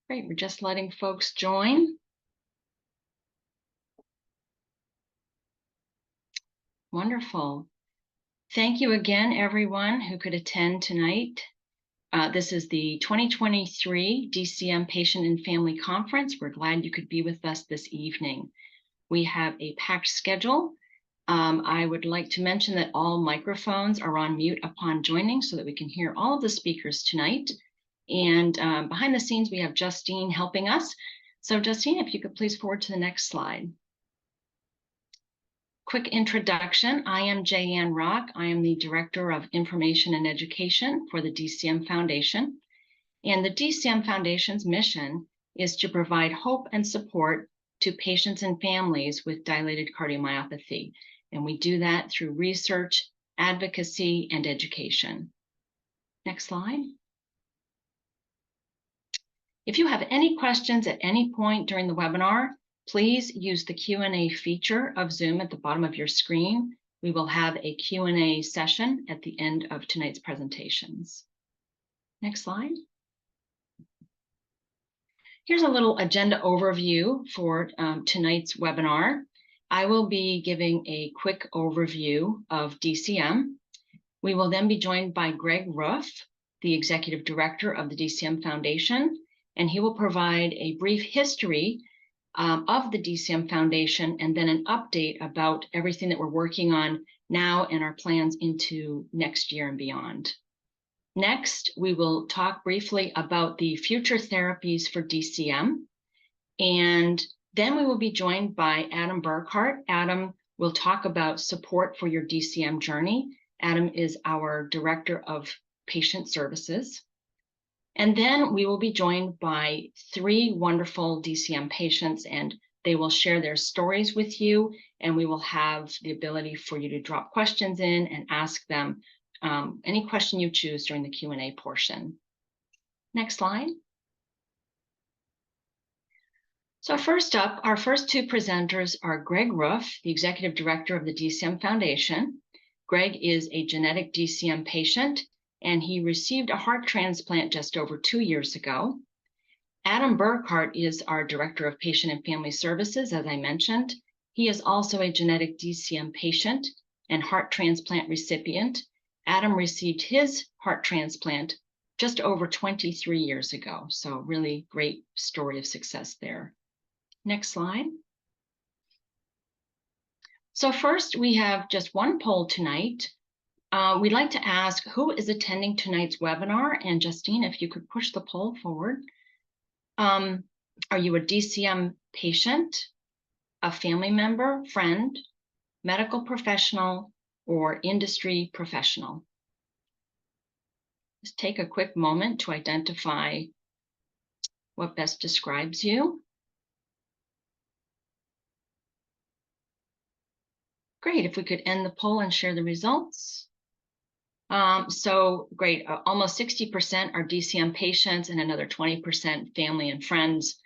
Great, we're just letting folks join. Wonderful. Thank you again, everyone who could attend tonight. This is the 2023 DCM Patient and Family Conference. We're glad you could be with us this evening. We have a packed schedule. I would like to mention that all microphones are on mute upon joining so that we can hear all of the speakers tonight. And behind the scenes, we have Justine helping us. So Justine, if you could please forward to the next slide. Quick introduction. I am Jayanne Rock. I am the Director of Information and Education for the DCM Foundation. And the DCM Foundation's mission is to provide hope and support to patients and families with dilated cardiomyopathy. And we do that through research, advocacy, and education. Next slide. If you have any questions at any point during the webinar, please use the Q&A feature of Zoom at the bottom of your screen. We will have a Q&A session at the end of tonight's presentations. Next slide. Here's a little agenda overview for tonight's webinar. I will be giving a quick overview of DCM. We will then be joined by Greg Roof, the Executive Director of the DCM Foundation, and he will provide a brief history of the DCM Foundation and then an update about everything that we're working on now and our plans into next year and beyond. Next, we will talk briefly about the future therapies for DCM, and then we will be joined by Adam Burkhart. Adam will talk about support for your DCM journey. Adam is our Director of Patient Services. And then we will be joined by 3 wonderful DCM patients, and they will share their stories with you, and we will have the ability for you to drop questions in and ask them any question you choose during the Q&A portion. Next slide. So first up, our first 2 presenters are Greg Roof, the Executive Director of the DCM Foundation. Greg is a genetic DCM patient, and he received a heart transplant just over 2 years ago. Adam Burkhart is our Director of Patient and Family Services, as I mentioned. He is also a genetic DCM patient and heart transplant recipient. Adam received his heart transplant just over 23 years ago, so really great story of success there. Next slide. So first, we have just one poll tonight. We'd like to ask who is attending tonight's webinar, and Justine, if you could push the poll forward. Are you a DCM patient, a family member, friend, medical professional, or industry professional? Just take a quick moment to identify what best describes you. Great, if we could end the poll and share the results. So great, almost 60% are DCM patients and another 20% family and friends.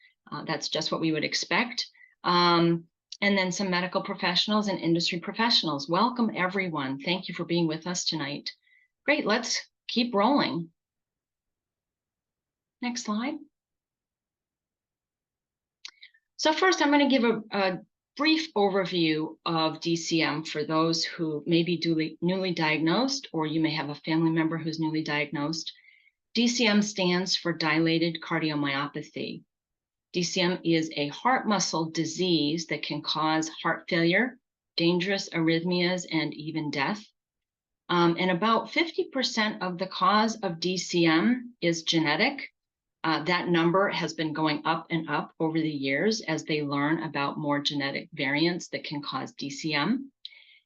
That's just what we would expect. And then some medical professionals and industry professionals. Welcome everyone. Thank you for being with us tonight. Great, let's keep rolling. Next slide. So first I'm going to give a brief overview of DCM for those who may be newly diagnosed, or you may have a family member who's newly diagnosed. DCM stands for dilated cardiomyopathy. DCM is a heart muscle disease that can cause heart failure, dangerous arrhythmias, and even death. And about 50% of the cause of DCM is genetic. That number has been going up and up over the years as they learn about more genetic variants that can cause DCM.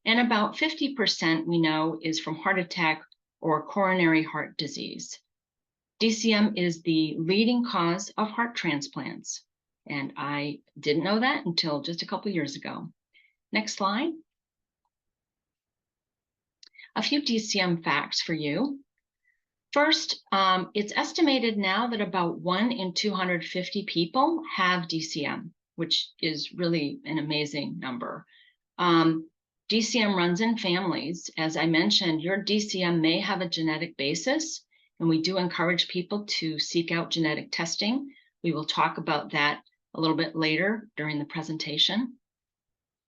And about 50% we know is from heart attack or coronary heart disease. DCM is the leading cause of heart transplants. And I didn't know that until just a couple years ago. Next slide. A few DCM facts for you. First, it's estimated now that about 1 in 250 people have DCM, which is really an amazing number. DCM runs in families. As I mentioned, your DCM may have a genetic basis, and we do encourage people to seek out genetic testing. We will talk about that a little bit later during the presentation.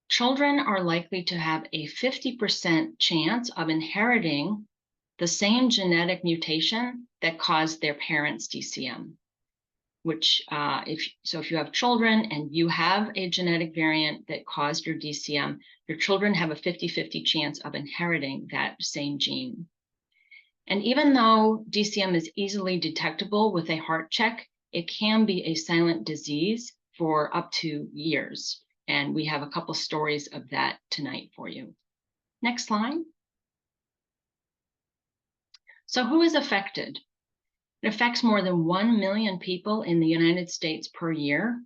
Children are likely to have a 50% chance of inheriting the same genetic mutation that caused their parents' DCM, which if you have children and you have a genetic variant that caused your DCM, your children have a 50-50 chance of inheriting that same gene. And even though DCM is easily detectable with a heart check, it can be a silent disease for up to years. And we have a couple stories of that tonight for you. Next slide. So who is affected? It affects more than 1 million people in the United States per year.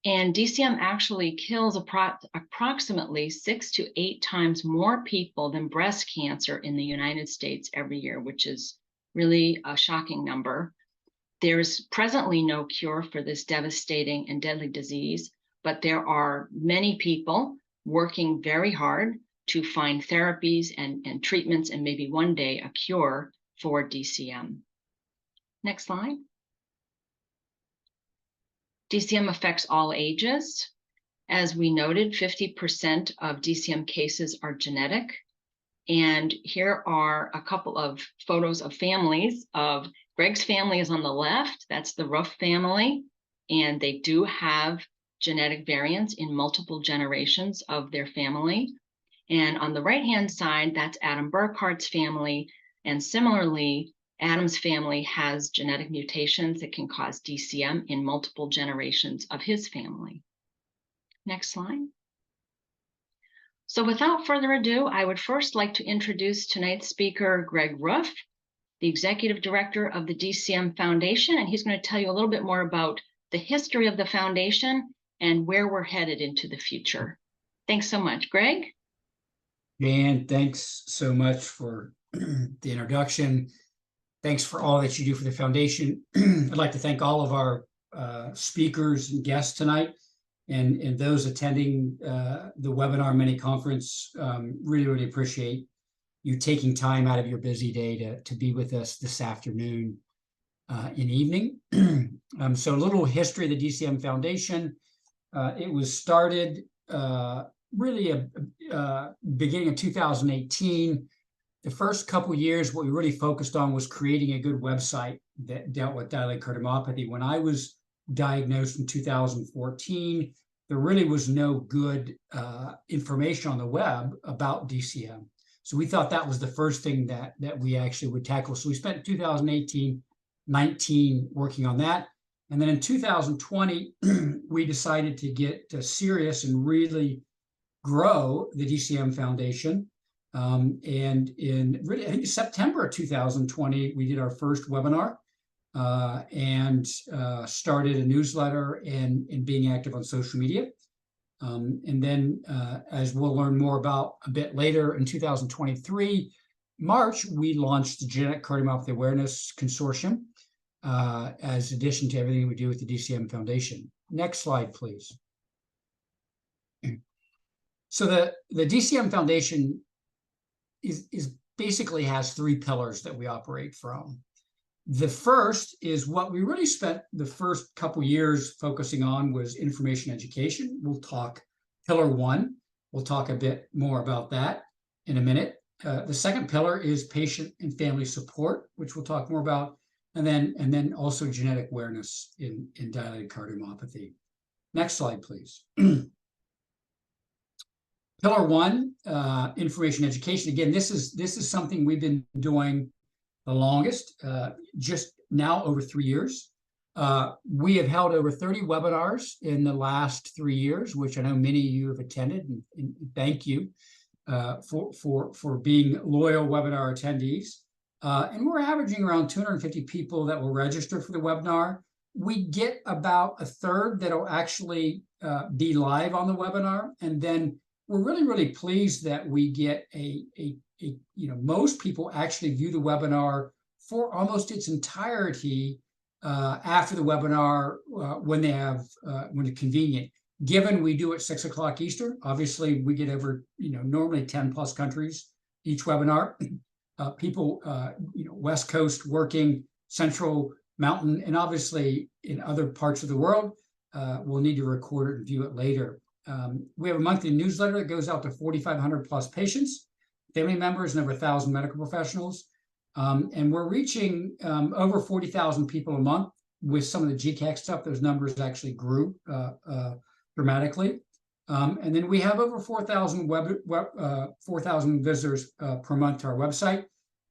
And DCM actually kills approximately 6 to 8 times more people than breast cancer in the United States every year, which is really a shocking number. There's presently no cure for this devastating and deadly disease, but there are many people working very hard to find therapies and treatments and maybe one day a cure for DCM. Next slide. DCM affects all ages. As we noted, 50% of DCM cases are genetic. And here are a couple of photos of families. Of Greg's family is on the left. That's the Ruff family. And they do have genetic variants in multiple generations of their family. And on the right-hand side, that's Adam Burkhart's family. And similarly, Adam's family has genetic mutations that can cause DCM in multiple generations of his family. Next slide. So without further ado, I would first like to introduce tonight's speaker, Greg Ruff, the Executive Director of the DCM Foundation, and he's going to tell you a little bit more about the history of the foundation and where we're headed into the future. Thanks so much. Greg? Jan, thanks so much for the introduction. Thanks for all that you do for the foundation. I'd like to thank all of our speakers and guests tonight and those attending the webinar mini conference. Really appreciate you taking time out of your busy day to be with us this afternoon and evening. So a little history of the DCM Foundation. It was started really beginning of 2018. The first couple of years, what we really focused on was creating a good website that dealt with dilated cardiomyopathy. When I was diagnosed in 2014, there really was no good information on the web about DCM. So we thought that was the first thing that we actually would tackle. So we spent 2018, 19 working on that. And then in 2020, we decided to get serious and really grow the DCM Foundation. And in really, I think September of 2020, we did our first webinar and started a newsletter and being active on social media. And then, as we'll learn more about a bit later, in 2023, March, we launched the Genetic Cardiomyopathy Awareness Consortium as addition to everything we do with the DCM Foundation. Next slide, please. So the DCM Foundation is basically has 3 pillars that we operate from. The first is what we really spent the first couple years focusing on was information education. We'll talk pillar 1. We'll talk a bit more about that in a minute. The second pillar is patient and family support, which we'll talk more about, and then also genetic awareness in dilated cardiomyopathy. Next slide, please. Pillar 1, information education. Again, this is something we've been doing the longest, just now over 3 years. We have held over 30 webinars in the last 3 years, which I know many of you have attended, and thank you for being loyal webinar attendees. And we're averaging around 250 people that will register for the webinar. We get about a third that will actually be live on the webinar, and then we're really pleased that we get most people actually view the webinar for almost its entirety after the webinar when it's convenient. Given we do it 6 o'clock Eastern, obviously we get over normally 10 plus countries each webinar. People West Coast working, Central Mountain, and obviously in other parts of the world, we'll need to record it and view it later. We have a monthly newsletter that goes out to 4,500 plus patients, family members, and over 1,000 medical professionals. And we're reaching over 40,000 people a month with some of the GCAC stuff. Those numbers actually grew dramatically. And then we have over 4,000 4,000 visitors per month to our website.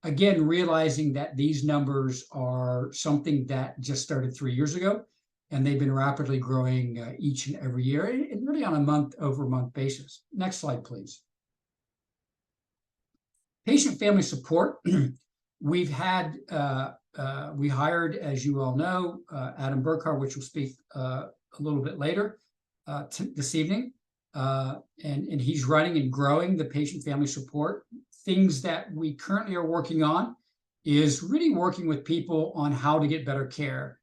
Again, realizing that these numbers are something that just started 3 years ago, and they've been rapidly growing each and every year, and really on a month-over-month basis. Next slide, please. Patient family support. We've had, we hired, as you all know, Adam Burkhardt, which will speak a little bit later this evening. And he's running and growing the patient family support. Things that we currently are working on is really working with people on how to get better care.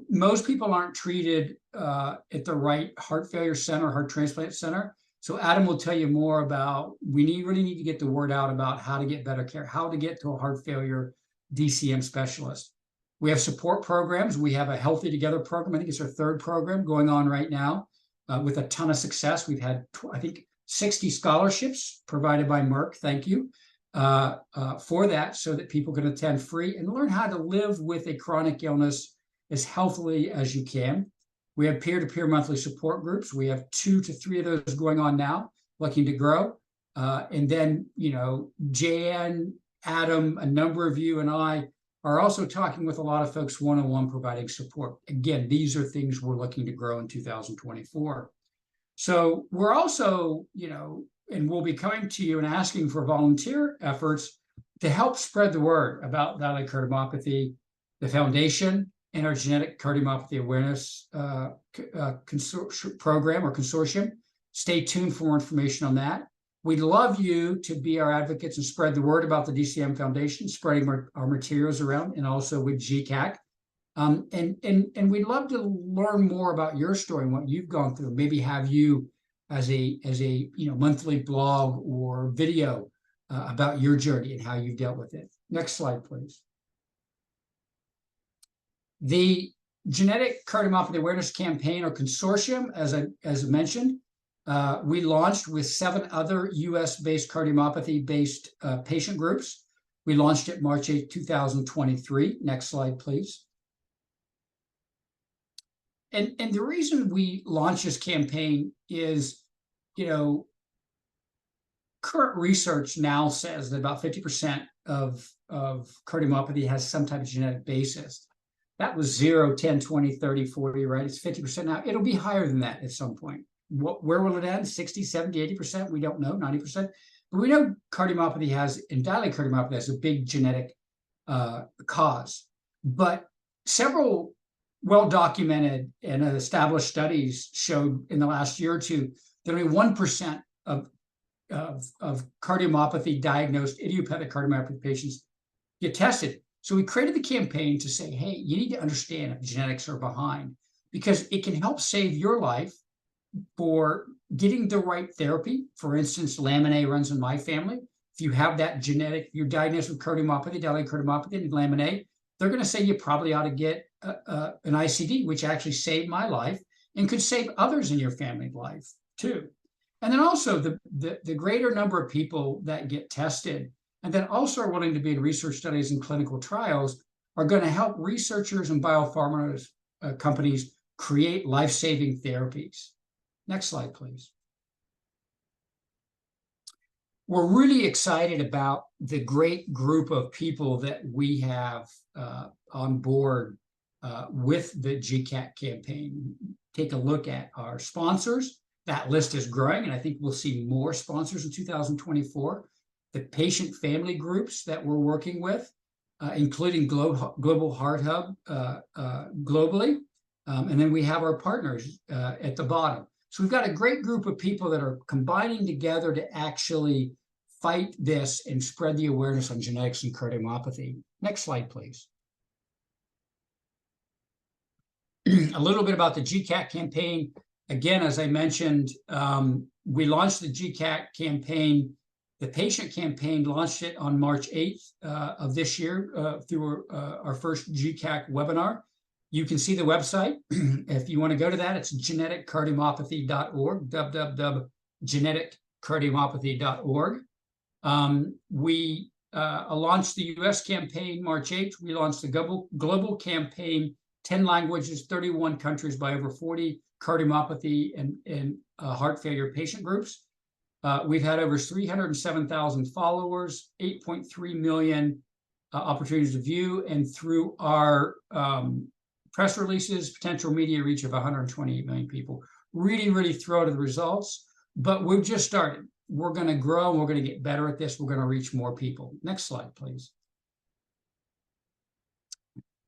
Most people aren't treated at the right heart failure center, heart transplant center. So Adam will tell you more about, really need to get the word out about how to get better care, how to get to a heart failure DCM specialist. We have support programs. We have a Healthy Together program. I think it's our 3rd program going on right now with a ton of success. We've had, I think, 60 scholarships provided by Merck. Thank you for that, so that people can attend free and learn how to live with a chronic illness as healthily as you can. We have peer-to-peer monthly support groups. We have 2 to 3 of those going on now, looking to grow. And then, you know, Jan, Adam, a number of you, and I are also talking with a lot of folks one-on-one, providing support. Again, these are things we're looking to grow in 2024. So we're also, you know, and we'll be coming to you and asking for volunteer efforts to help spread the word about dilated cardiomyopathy, the foundation, and our genetic cardiomyopathy awareness program or consortium. Stay tuned for more information on that. We'd love you to be our advocates and spread the word about the DCM Foundation, spreading our materials around, and also with GCAC. And we'd love to learn more about your story and what you've gone through. Maybe have you as a monthly blog or video about your journey and how you've dealt with it. Next slide, please. The Genetic Cardiomyopathy Awareness Campaign or Consortium, as I mentioned, we launched with 7 other US-based cardiomyopathy-based patient groups. We launched it March 8, 2023. Next slide, please. And the reason we launched this campaign is, you know, current research now says that about 50% of cardiomyopathy has some type of genetic basis. That was 0, 10, 20, 30, 40, right? It's 50% now. It'll be higher than that at some point. Where will it end? 60, 70, 80%? We don't know, 90%. But we know cardiomyopathy and dilated cardiomyopathy has a big genetic cause. But several well-documented and established studies showed in the last year or two that only 1% of cardiomyopathy diagnosed idiopathic cardiomyopathy patients get tested. So we created the campaign to say, hey, you need to understand if genetics are behind, because it can help save your life for getting the right therapy. For instance, Lam-A runs in my family. If you have that genetic, you're diagnosed with cardiomyopathy, dilated cardiomyopathy, and Lam-A, they're going to say you probably ought to get an ICD, which actually saved my life and could save others in your family life too. And then also the greater number of people that get tested and then also are willing to be in research studies and clinical trials are going to help researchers and biopharma companies create life-saving therapies. Next slide, please. We're really excited about the great group of people that we have on board with the GCAC campaign. Take a look at our sponsors. That list is growing, and I think we'll see more sponsors in 2024. The patient family groups that we're working with, including Global Heart Hub globally. And then we have our partners at the bottom. So we've got a great group of people that are combining together to actually fight this and spread the awareness on genetics and cardiomyopathy. Next slide, please. A little bit about the GCAC campaign. Again, as I mentioned, we launched the GCAC campaign The patient campaign launched it on March 8th of this year through our first GCAC webinar. You can see the website. If you want to go to that, it's geneticcardiomyopathy.org, www.geneticcardiomyopathy.org. We launched the US campaign March 8th. We launched the global campaign, 10 languages, 31 countries by over 40 cardiomyopathy and heart failure patient groups. We've had over 307,000 followers, 8.3 million opportunities to view, and through our press releases, potential media reach of 128 million people. Really, really thrilled with the results, but we've just started. We're going to grow, and we're going to get better at this. We're going to reach more people. Next slide, please.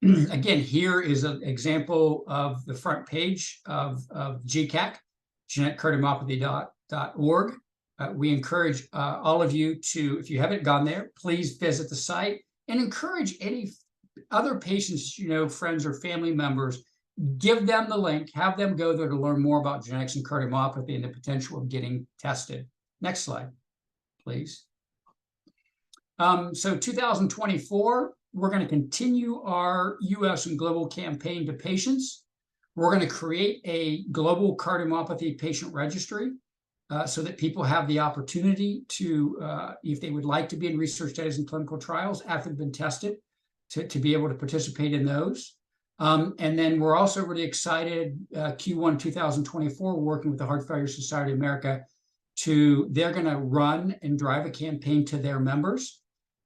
Again, here is an example of the front page of GCAC, geneticcardiomyopathy.org. We encourage all of you to, if you haven't gone there, please visit the site and encourage any other patients, friends or family members, give them the link, have them go there to learn more about genetics and cardiomyopathy and the potential of getting tested. Next slide, please. So 2024, we're going to continue our US and global campaign to patients. We're going to create a global cardiomyopathy patient registry so that people have the opportunity to, if they would like to be in research studies and clinical trials after they've been tested, to be able to participate in those. And then we're also really excited, Q1 2024, we're working with the Heart Failure Society of America they're going to run and drive a campaign to their members,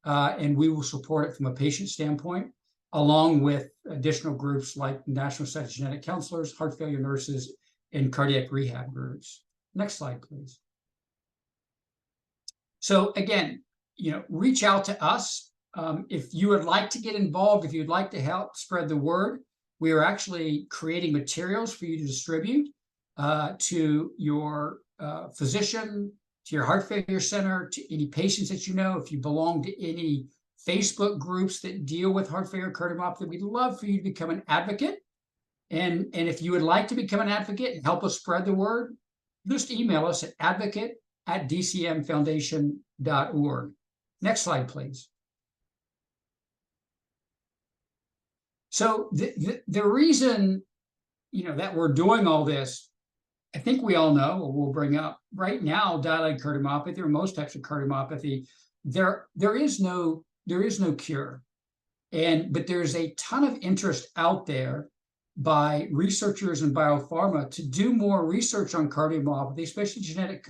and we will support it from a patient standpoint, along with additional groups like National Society of Genetic Counselors, heart failure nurses, and cardiac rehab groups. Next slide, please. So again, reach out to us. If you would like to get involved, if you'd like to help spread the word, we are actually creating materials for you to distribute to your physician, to your heart failure center, to any patients that you know. If you belong to any Facebook groups that deal with heart failure cardiomyopathy, we'd love for you to become an advocate. And if you would like to become an advocate and help us spread the word, just email us at advocate@dcmfoundation.org. Next slide, please. So the reason, that we're doing all this, I think we all know, or we'll bring up right now, dilated cardiomyopathy or most types of cardiomyopathy, there is no cure. But there's a ton of interest out there by researchers and biopharma to do more research on cardiomyopathy, especially genetic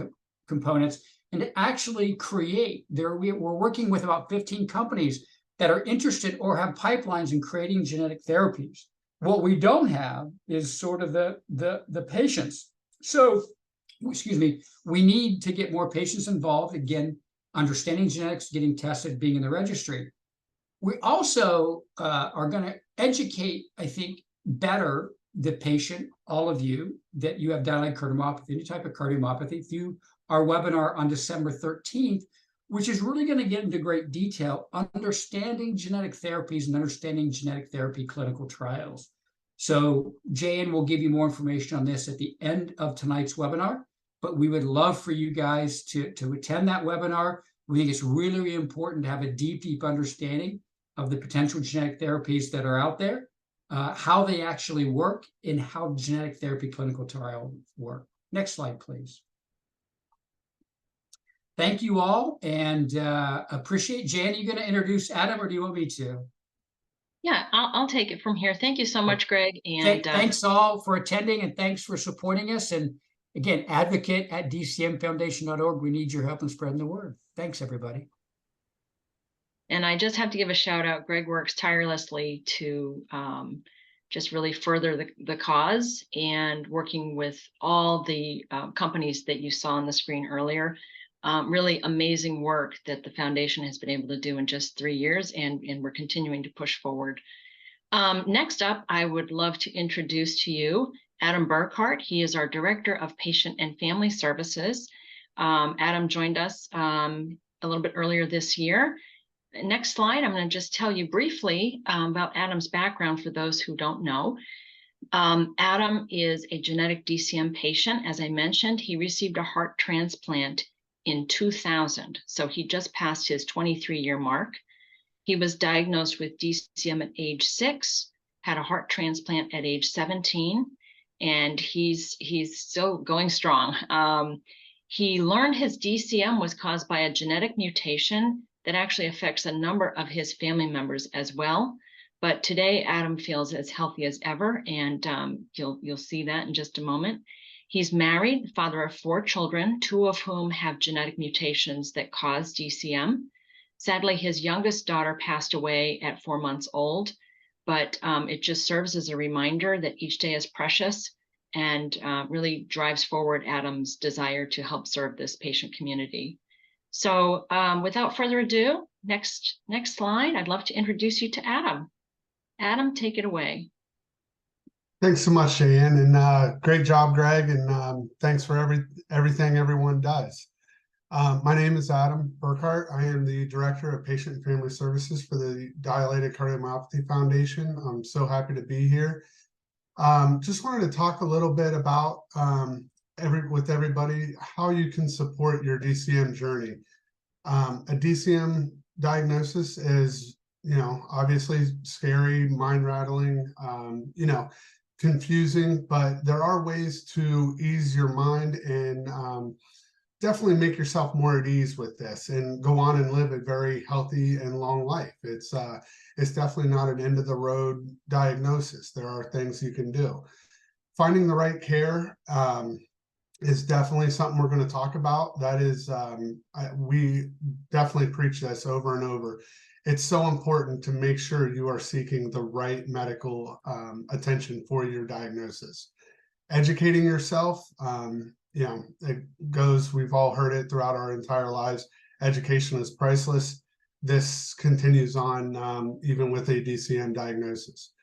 components, and to actually create. We're working with about 15 companies that are interested or have pipelines in creating genetic therapies. What we don't have is sort of the patients. So, we need to get more patients involved, again, understanding genetics, getting tested, being in the registry. We also are going to educate, I think, better the patient, all of you, that you have dilated cardiomyopathy, any type of cardiomyopathy, through our webinar on December 13th, which is really going to get into great detail, understanding genetic therapies and understanding genetic therapy clinical trials. So Jan will give you more information on this at the end of tonight's webinar, but we would love for you guys to attend that webinar. We think it's really, really important to have a deep understanding of the potential genetic therapies that are out there, how they actually work, and how genetic therapy clinical trials work. Next slide, please. Thank you all, and appreciate. Jan, are you going to introduce Adam, or do you want me to? Yeah, I'll take it from here. Thank you so much, Greg. And thanks all for attending, and thanks for supporting us. And again, advocate@dcmfoundation.org. We need your help in spreading the word. Thanks, everybody. And I just have to give a shout out. Greg works tirelessly to just really further the cause, and working with all the companies that you saw on the screen earlier. Really amazing work that the foundation has been able to do in just 3 years, and we're continuing to push forward. Next up, I would love to introduce to you Adam Burkhart. He is our Director of Patient and Family Services. Adam joined us a little bit earlier this year. Next slide, I'm going to just tell you briefly about Adam's background for those who don't know. Adam is a genetic DCM patient. As I mentioned, he received a heart transplant in 2000. So he just passed his 23-year mark. He was diagnosed with DCM at age 6, had a heart transplant at age 17, and he's still going strong. He learned his DCM was caused by a genetic mutation that actually affects a number of his family members as well. But today, Adam feels as healthy as ever, and you'll see that in just a moment. He's married, father of 4 children, 2 of whom have genetic mutations that cause DCM. Sadly, his youngest daughter passed away at 4 months old, but it just serves as a reminder that each day is precious and really drives forward Adam's desire to help serve this patient community. So without further ado, next slide, I'd love to introduce you to Adam. Adam, take it away. Thanks so much, Cheyenne, and great job, Greg, and thanks for everything everyone does. My name is Adam Burkhart. I am the Director of Patient and Family Services for the Dilated Cardiomyopathy Foundation. I'm so happy to be here. Just wanted to talk a little bit about with everybody how you can support your DCM journey. A DCM diagnosis is, obviously scary, mind-rattling, confusing, but there are ways to ease your mind and definitely make yourself more at ease with this and go on and live a very healthy and long life. It's definitely not an end of the road diagnosis. There are things you can do. Finding the right care is definitely something we're going to talk about. That is, we definitely preach this over and over. It's so important to make sure you are seeking the right medical attention for your diagnosis. Educating yourself, it goes, we've all heard it throughout our entire lives. Education is priceless. This continues on even with a DCM diagnosis.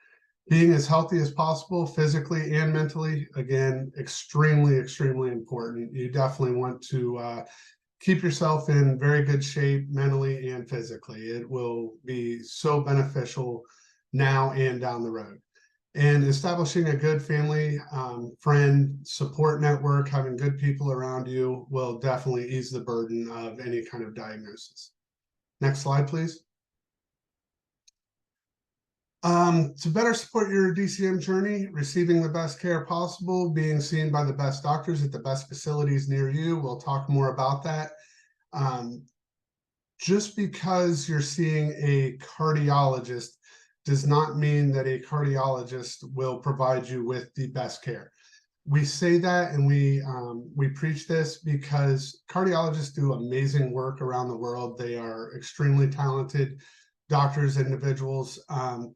Being as healthy as possible, physically and mentally, again, extremely, extremely important. You definitely want to keep yourself in very good shape mentally and physically. It will be so beneficial now and down the road. And establishing a good family, friend, support network, having good people around you will definitely ease the burden of any kind of diagnosis. Next slide, please. To better support your DCM journey, receiving the best care possible, being seen by the best doctors at the best facilities near you. We'll talk more about that. Just because you're seeing a cardiologist does not mean that a cardiologist will provide you with the best care. We say that and we preach this because cardiologists do amazing work around the world. They are extremely talented doctors, individuals,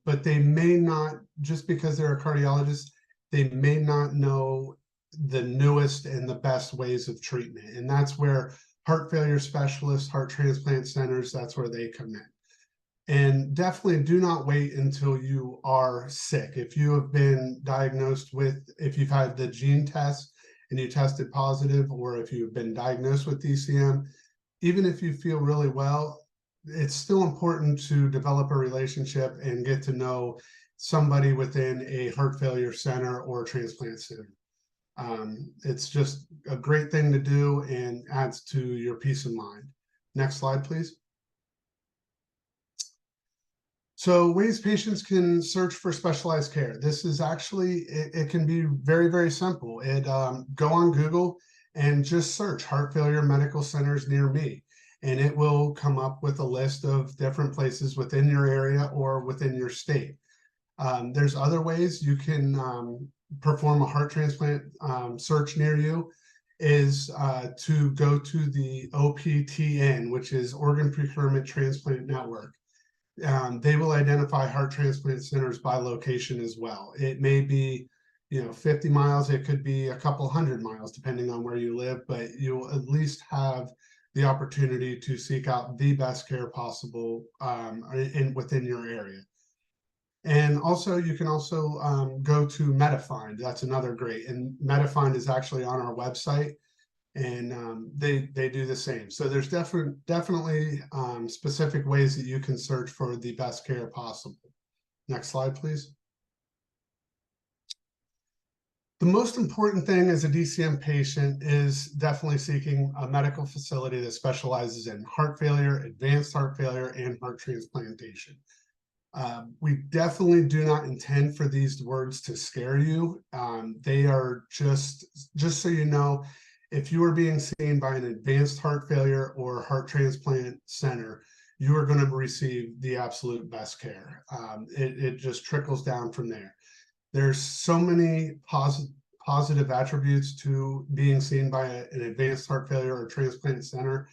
but they may not, just because they're a cardiologist, they may not know the newest and the best ways of treatment. And that's where heart failure specialists, heart transplant centers, that's where they come in. And definitely do not wait until you are sick. If you have been diagnosed with, if you've had the gene test and you tested positive, or if you've been diagnosed with DCM, even if you feel really well, it's still important to develop a relationship and get to know somebody within a heart failure center or transplant center. It's just a great thing to do and adds to your peace of mind. Next slide, please. So ways patients can search for specialized care. This is actually, it can be very, very simple. Go on Google and just search heart failure medical centers near me. And it will come up with a list of different places within your area or within your state. There's other ways you can perform a heart transplant search near you, is to go to the OPTN, which is Organ Procurement Transplant Network. They will identify heart transplant centers by location as well. It may be 50 miles, it could be a couple 100 miles, depending on where you live, but you'll at least have the opportunity to seek out the best care possible within your area. And also, you can also go to MediFind. That's another great. And MediFind is actually on our website, and they do the same. So there's definitely specific ways that you can search for the best care possible. Next slide, please. The most important thing as a DCM patient is definitely seeking a medical facility that specializes in heart failure, advanced heart failure, and heart transplantation. We definitely do not intend for these words to scare you. They are just so you know, if you are being seen by an advanced heart failure or heart transplant center, you are going to receive the absolute best care. It just trickles down from there. There's so many positive attributes to being seen by an advanced heart failure or transplant center.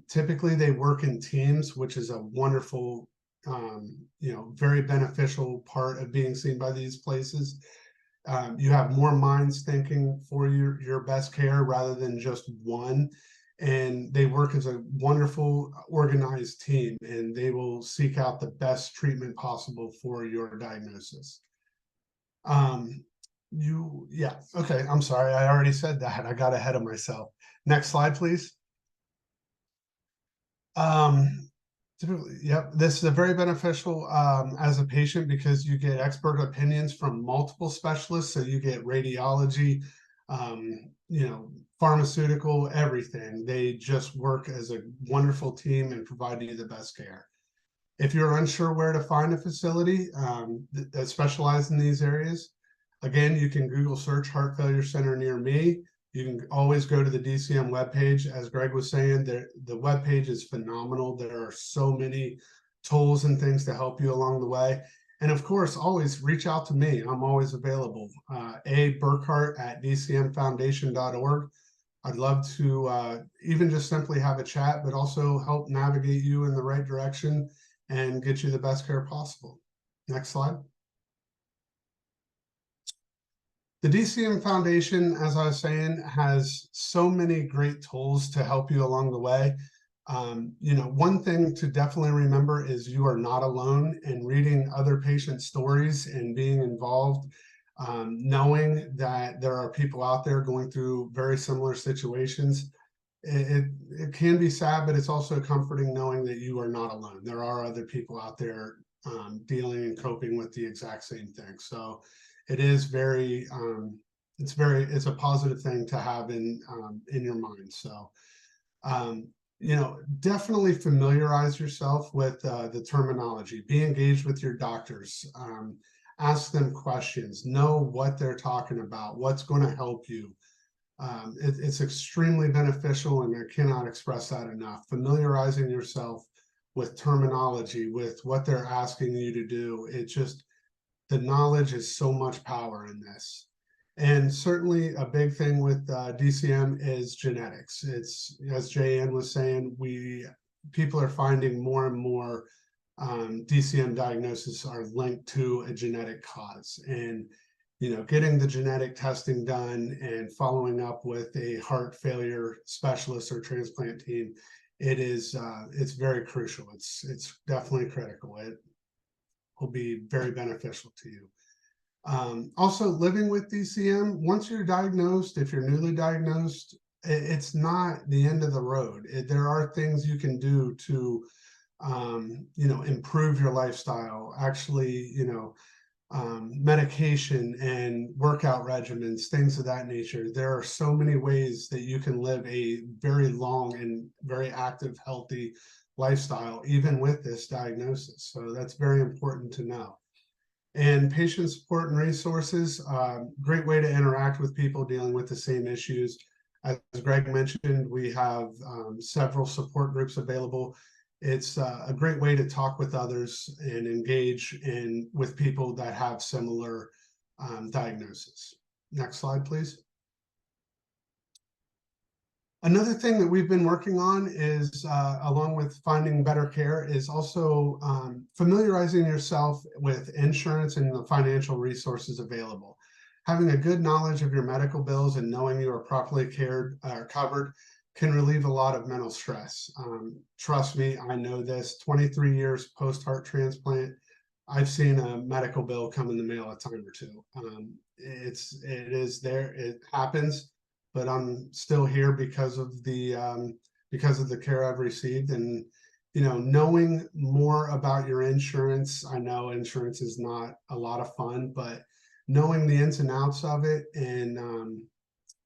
Typically, they work in teams, which is a wonderful, very beneficial part of being seen by these places. You have more minds thinking for your best care rather than just one. And they work as a wonderful organized team, and they will seek out the best treatment possible for your diagnosis. Okay, I'm sorry, I already said that. I got ahead of myself. Next slide, please. Yep, this is a very beneficial as a patient because you get expert opinions from multiple specialists. So you get radiology, pharmaceutical, everything. They just work as a wonderful team and provide you the best care. If you're unsure where to find a facility that specializes in these areas, again, you can Google search heart failure center near me. You can always go to the DCM webpage. As Greg was saying, the webpage is phenomenal. There are so many tools and things to help you along the way. And of course, always reach out to me. I'm always available. aburkhart@dcmfoundation.org. I'd love to even just simply have a chat, but also help navigate you in the right direction and get you the best care possible. Next slide. The DCM Foundation, as I was saying, has so many great tools to help you along the way. One thing to definitely remember is you are not alone, and reading other patient stories and being involved, knowing that there are people out there going through very similar situations. It can be sad, but it's also comforting knowing that you are not alone. There are other people out there dealing and coping with the exact same thing. So it is it's a positive thing to have in your mind. So, definitely familiarize yourself with the terminology, be engaged with your doctors, ask them questions, know what they're talking about, what's going to help you. It's extremely beneficial, and I cannot express that enough. Familiarizing yourself with terminology, with what they're asking you to do. The knowledge is so much power in this. And certainly a big thing with DCM is genetics. It's, as Jan was saying, people are finding more and more DCM diagnoses are linked to a genetic cause. And getting the genetic testing done and following up with a heart failure specialist or transplant team, it's very crucial. It's definitely critical. It will be very beneficial to you. Also, living with DCM, once you're diagnosed, if you're newly diagnosed, it's not the end of the road. There are things you can do to, improve your lifestyle. Actually, medication and workout regimens, things of that nature. There are so many ways that you can live a very long and very active, healthy lifestyle, even with this diagnosis. So that's very important to know. And patient support and resources, great way to interact with people dealing with the same issues. As Greg mentioned, we have several support groups available. It's a great way to talk with others and engage with people that have similar diagnoses. Next slide, please. Another thing that we've been working on is, along with finding better care, is also familiarizing yourself with insurance and the financial resources available. Having a good knowledge of your medical bills and knowing you are properly covered can relieve a lot of mental stress. Trust me, I know this. 23 years post-heart transplant, I've seen a medical bill come in the mail a time or two. It is there. It happens. But I'm still here because of the care I've received, and knowing more about your insurance. I know insurance is not a lot of fun, but knowing the ins and outs of it, and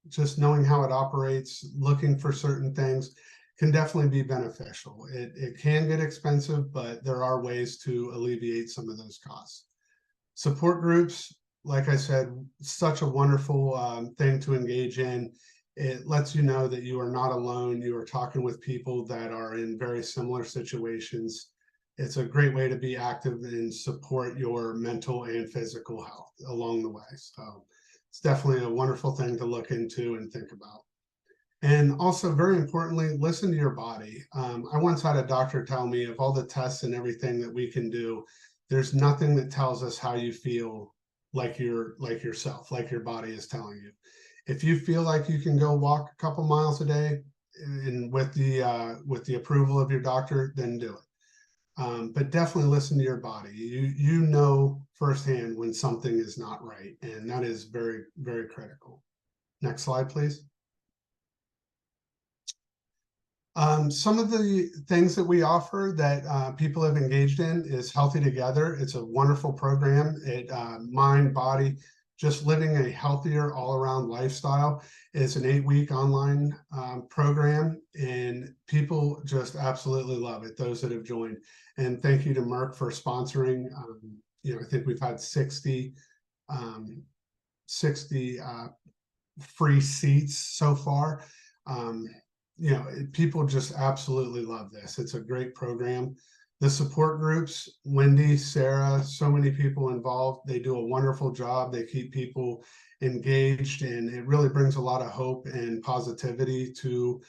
just knowing how it operates, looking for certain things can definitely be beneficial. It can get expensive, but there are ways to alleviate some of those costs. Support groups, like I said, such a wonderful thing to engage in. It lets you know that you are not alone. You are talking with people that are in very similar situations. It's a great way to be active and support your mental and physical health along the way. So it's definitely a wonderful thing to look into and think about. And also, very importantly, listen to your body. I once had a doctor tell me, of all the tests and everything that we can do, there's nothing that tells us how you feel like yourself, like your body is telling you. If you feel like you can go walk a couple miles a day, and with the approval of your doctor, then do it. But definitely listen to your body. You know firsthand when something is not right, and that is very, very critical. Next slide, please. Some of the things that we offer that people have engaged in is Healthy Together. It's a wonderful program. It mind, body, just living a healthier all-around lifestyle. It's an 8-week online program, and people just absolutely love it, those that have joined. And thank you to Merck for sponsoring. I think we've had 60 free seats so far. People just absolutely love this. It's a great program. The support groups, Wendy, Sarah, so many people involved. They do a wonderful job. They keep people engaged, and it really brings a lot of hope and positivity to,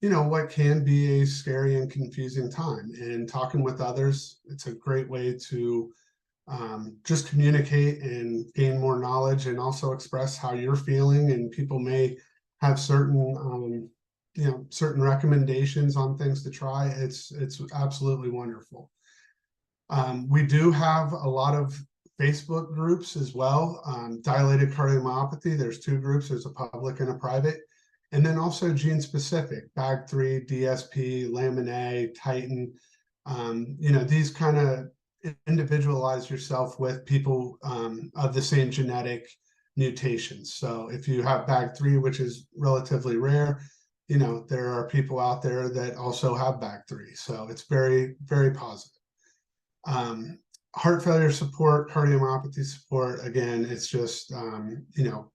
what can be a scary and confusing time. And talking with others, it's a great way to just communicate and gain more knowledge, and also express how you're feeling. And people may have certain certain recommendations on things to try. It's absolutely wonderful. We do have a lot of Facebook groups as well. Dilated cardiomyopathy, there's 2 groups. There's a public and a private. And then also gene specific, BAG3, DSP, Lamin A, Titan. These kind of individualize yourself with people of the same genetic mutations. So if you have BAG3, which is relatively rare, there are people out there that also have BAG3. So it's very, very positive. Heart failure support, cardiomyopathy support, again, it's just,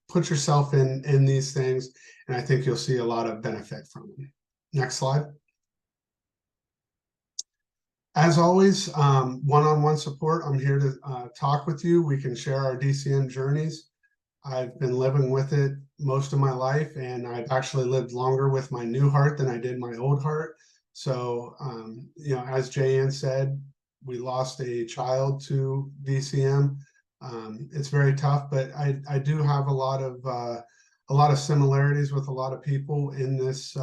put yourself in these things, and I think you'll see a lot of benefit from them. Next slide. As always, one-on-one support. I'm here to talk with you. We can share our DCM journeys. I've been living with it most of my life, and I've actually lived longer with my new heart than I did my old heart. So, as Jayanne said, we lost a child to DCM. It's very tough, but I do have a lot of similarities with a lot of people in this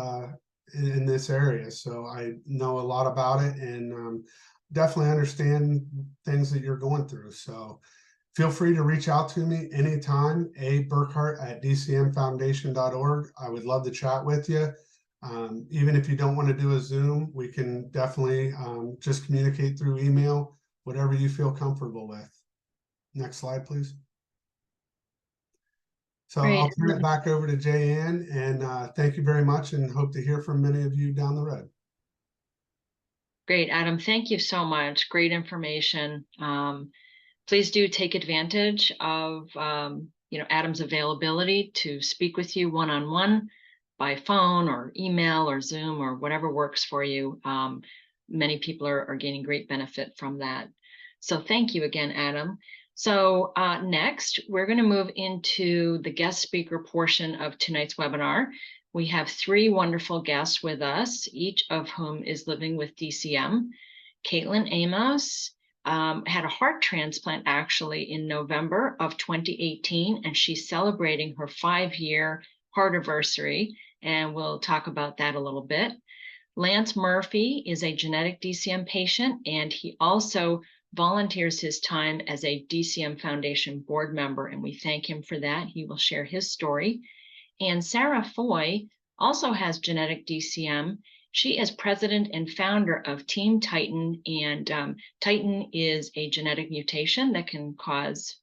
area. So I know a lot about it, and definitely understand things that you're going through. So feel free to reach out to me anytime, aburkhart@dcmfoundation.org. I would love to chat with you. Even if you don't want to do a Zoom, we can definitely just communicate through email, whatever you feel comfortable with. Next slide, please. So Great. I'll turn it back over to Jayanne, and thank you very much, and hope to hear from many of you down the road. Great, Adam. Thank you so much. Great information. Please do take advantage of Adam's availability to speak with you one-on-one by phone or email or Zoom or whatever works for you. Many people are gaining great benefit from that. So thank you again, Adam. So next, we're going to move into the guest speaker portion of tonight's webinar. We have 3 wonderful guests with us, each of whom is living with DCM. Caitlin Amos had a heart transplant actually in November of 2018, and she's celebrating her 5-year heart anniversary, and we'll talk about that a little bit. Lance Murphy is a genetic DCM patient, and he also volunteers his time as a DCM Foundation board member, and we thank him for that. He will share his story. And Sarah Foy also has genetic DCM, She is president and founder of Team Titan, and Titan is a genetic mutation that can cause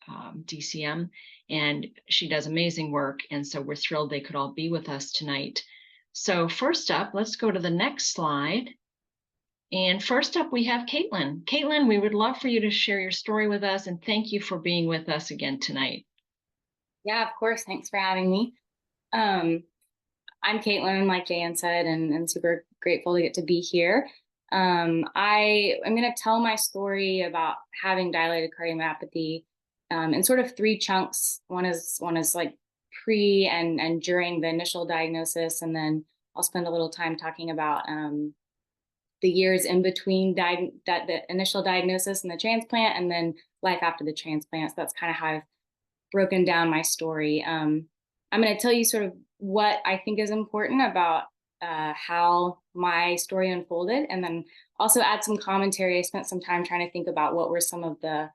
DCM, and she does amazing work, and so we're thrilled they could all be with us tonight. So first up, let's go to the next slide. And first up, we have Caitlin. Caitlin, we would love for you to share your story with us, and thank you for being with us again tonight. Yeah, of course. Thanks for having me. I'm Caitlin, like Jan said, and super grateful to get to be here. I'm going to tell my story about having dilated cardiomyopathy in sort of three chunks. One is like pre and during the initial diagnosis, and then I'll spend a little time talking about the years in between the initial diagnosis and the transplant, and then life after the transplant. So that's kind of how I've broken down my story. I'm going to tell you sort of what I think is important about how my story unfolded, and then also add some commentary. I spent some time trying to think about what were some of the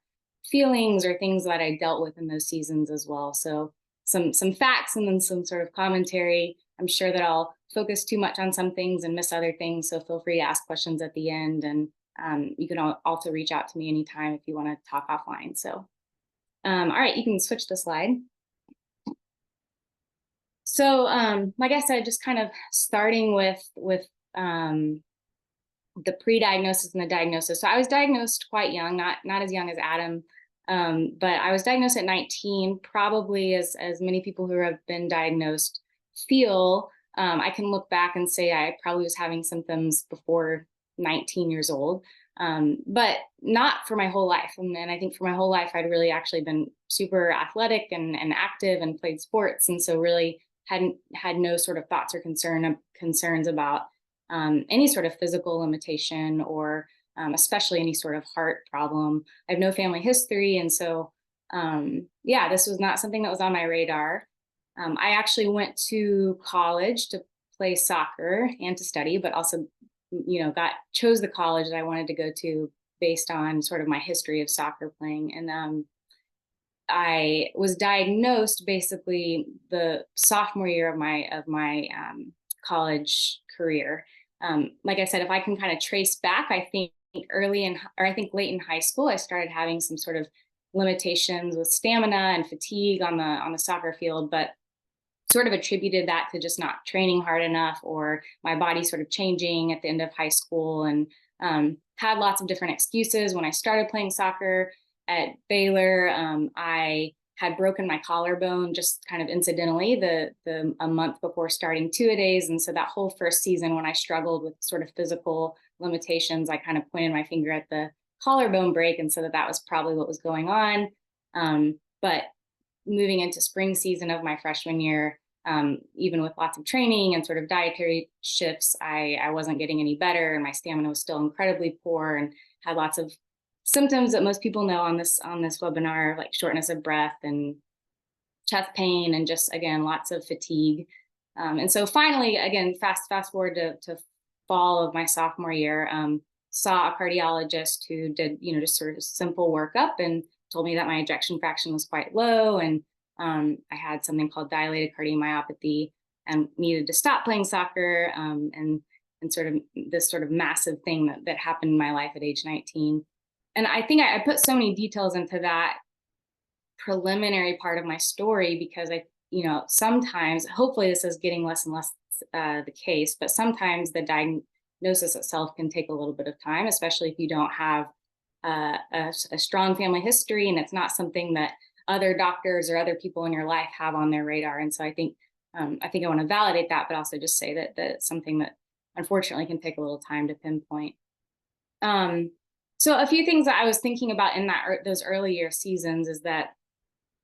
feelings or things that I dealt with in those seasons as well. So some facts and then some sort of commentary. I'm sure that I'll focus too much on some things and miss other things, so feel free to ask questions at the end, and you can also reach out to me anytime if you want to talk offline. So all right, you can switch the slide. So like I said, just kind of starting with the pre-diagnosis and the diagnosis. So I was diagnosed quite young, not as young as Adam, but I was diagnosed at 19, probably as many people who have been diagnosed feel. I can look back and say I probably was having symptoms before 19 years old, but not for my whole life. And then I think for my whole life, I'd really actually been super athletic and active and played sports. And so really had no sort of thoughts or concerns about any sort of physical limitation or especially any sort of heart problem. I have no family history. And so, yeah, this was not something that was on my radar. I actually went to college to play soccer and to study, but also, chose the college that I wanted to go to based on sort of my history of soccer playing. And I was diagnosed basically the sophomore year of my college career. Like I said, if I can kind of trace back, I think late in high school, I started having some sort of limitations with stamina and fatigue on the soccer field, but sort of attributed that to just not training hard enough, or my body sort of changing at the end of high school, and had lots of different excuses. When I started playing soccer at Baylor, I had broken my collarbone just kind of incidentally a month before starting two-a-days. And so that whole first season, when I struggled with sort of physical limitations, I kind of pointed my finger at the collarbone break and said that was probably what was going on. But moving into spring season of my freshman year, even with lots of training and sort of dietary shifts, I wasn't getting any better, and my stamina was still incredibly poor, and had lots of symptoms that most people know on this webinar, like shortness of breath and chest pain, and just, again, lots of fatigue. And so finally, again, fast forward to fall of my sophomore year, saw a cardiologist who did, just sort of simple workup and told me that my ejection fraction was quite low, and I had something called dilated cardiomyopathy and needed to stop playing soccer, and sort of this sort of massive thing that happened in my life at age 19. And I think I put so many details into that preliminary part of my story because sometimes, hopefully this is getting less and less the case, but sometimes the diagnosis itself can take a little bit of time, especially if you don't have a strong family history, and it's not something that other doctors or other people in your life have on their radar. And so I think I want to validate that, but also just say that it's something that unfortunately can take a little time to pinpoint. So a few things that I was thinking about in those early year seasons is that,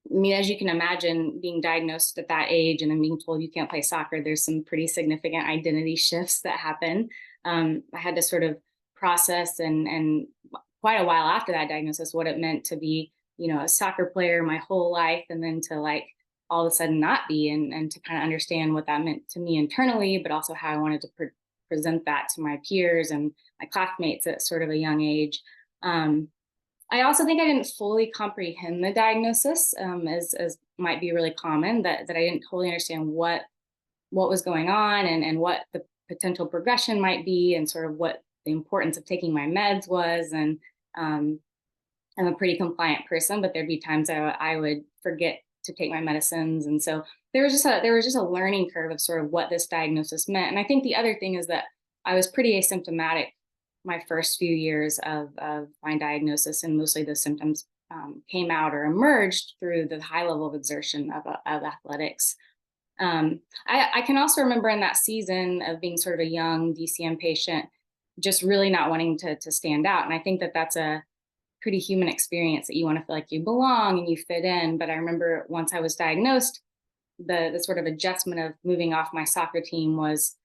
as you can imagine, being diagnosed at that age and then being told you can't play soccer, there's some pretty significant identity shifts that happen. I had to sort of process and quite a while after that diagnosis, what it meant to be, a soccer player my whole life, and then to all of a sudden not be, and to kind of understand what that meant to me internally, but also how I wanted to present that to my peers and my classmates at sort of a young age. I also think I didn't fully comprehend the diagnosis, as might be really common, that I didn't totally understand what was going on and what the potential progression might be and sort of what the importance of taking my meds was. And I'm a pretty compliant person, but there'd be times I would forget to take my medicines. And so there was just a learning curve of sort of what this diagnosis meant. And I think the other thing is that I was pretty asymptomatic my first few years of my diagnosis, and mostly the symptoms came out or emerged through the high level of exertion of athletics. I can also remember in that season of being sort of a young DCM patient, just really not wanting to stand out. And I think that that's a pretty human experience, that you want to feel like you belong and you fit in. But I remember once I was diagnosed, the sort of adjustment of moving off my soccer team was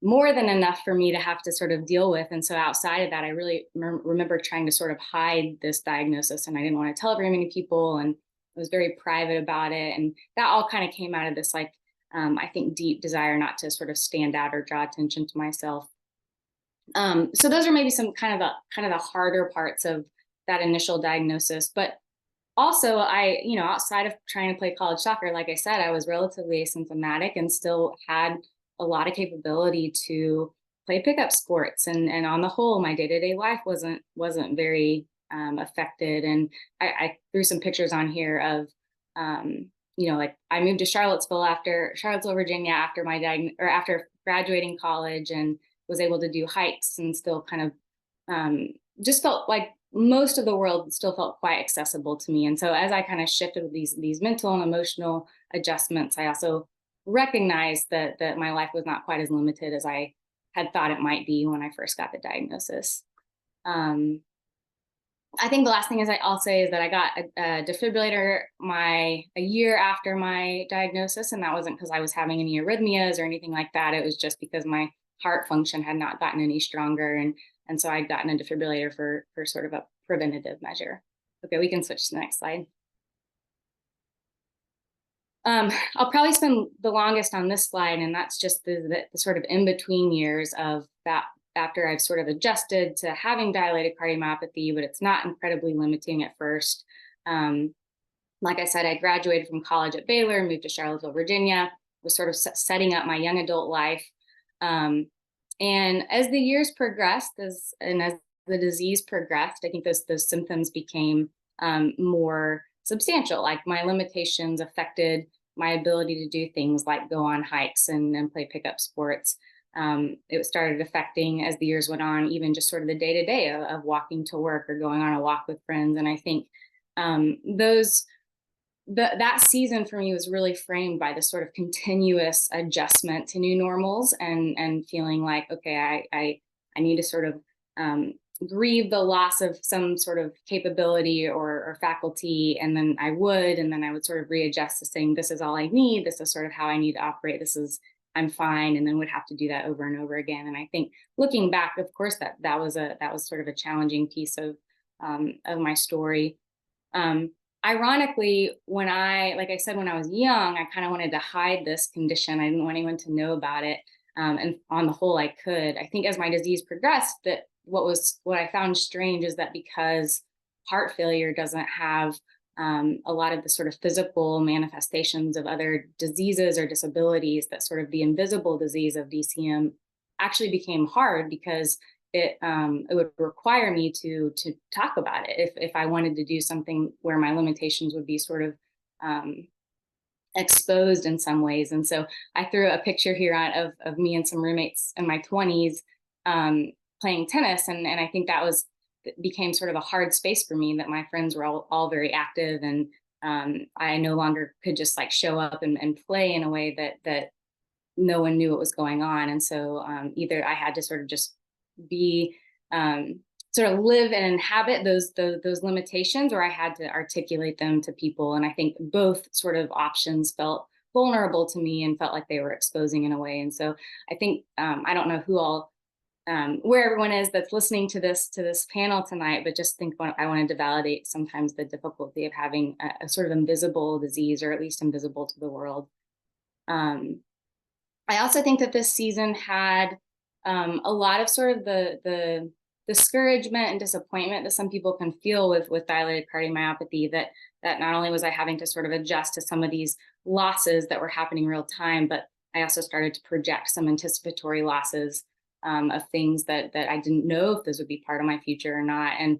more than enough for me to have to sort of deal with. And so outside of that, I really remember trying to sort of hide this diagnosis, and I didn't want to tell very many people, and I was very private about it. And that all kind of came out of this, like, I think, deep desire not to sort of stand out or draw attention to myself. So those are maybe some kind of the harder parts of that initial diagnosis. But also, outside of trying to play college soccer, like I said, I was relatively asymptomatic and still had a lot of capability to play pickup sports. And on the whole, my day-to-day life wasn't very affected. And I threw some pictures on here of, like, I moved to Charlottesville, Virginia, after graduating college, and was able to do hikes, and still kind of just felt like most of the world still felt quite accessible to me. And so as I kind of shifted with these mental and emotional adjustments, I also recognized that my life was not quite as limited as I had thought it might be when I first got the diagnosis. I think the last thing I'll say is that I got a defibrillator a year after my diagnosis, and that wasn't because I was having any arrhythmias or anything like that. It was just because my heart function had not gotten any stronger, and so I'd gotten a defibrillator for sort of a preventative measure. Okay, we can switch to the next slide. I'll probably spend the longest on this slide, and that's just the sort of in-between years of that, after I've sort of adjusted to having dilated cardiomyopathy, but it's not incredibly limiting at first. Like I said, I graduated from college at Baylor, moved to Charlottesville, Virginia, was sort of setting up my young adult life. And as the years progressed, as the disease progressed, I think those symptoms became more substantial. Like, my limitations affected my ability to do things like go on hikes and play pickup sports. It started affecting, as the years went on, even just sort of the day-to-day of walking to work or going on a walk with friends. And I think that season for me was really framed by this sort of continuous adjustment to new normals, and feeling like, okay, I need to sort of grieve the loss of some sort of capability or faculty, and then I would sort of readjust to saying, this is all I need, this is sort of how I need to operate, I'm fine, and then would have to do that over and over again. And I think, looking back, of course, that was sort of a challenging piece of my story. Ironically, when I was young, I kind of wanted to hide this condition. I didn't want anyone to know about it. And on the whole, I could. I think as my disease progressed, that what I found strange is that because heart failure doesn't have a lot of the sort of physical manifestations of other diseases or disabilities, that sort of the invisible disease of DCM actually became hard, because it would require me to talk about it if I wanted to do something where my limitations would be sort of exposed in some ways. And so I threw a picture here of me and some roommates in my 20s playing tennis, and I think that became sort of a hard space for me, that my friends were all very active, and I no longer could just like show up and play in a way that no one knew what was going on. And so either I had to sort of just be sort of live and inhabit those limitations, or I had to articulate them to people. And I think both sort of options felt vulnerable to me and felt like they were exposing in a way. And so I think I don't know where everyone is that's listening to this panel tonight, but just think I wanted to validate sometimes the difficulty of having a sort of invisible disease, or at least invisible to the world. I also think that this season had a lot of sort of the discouragement and disappointment that some people can feel with dilated cardiomyopathy, that not only was I having to sort of adjust to some of these losses that were happening real time, but I also started to project some anticipatory losses of things that I didn't know if this would be part of my future or not. And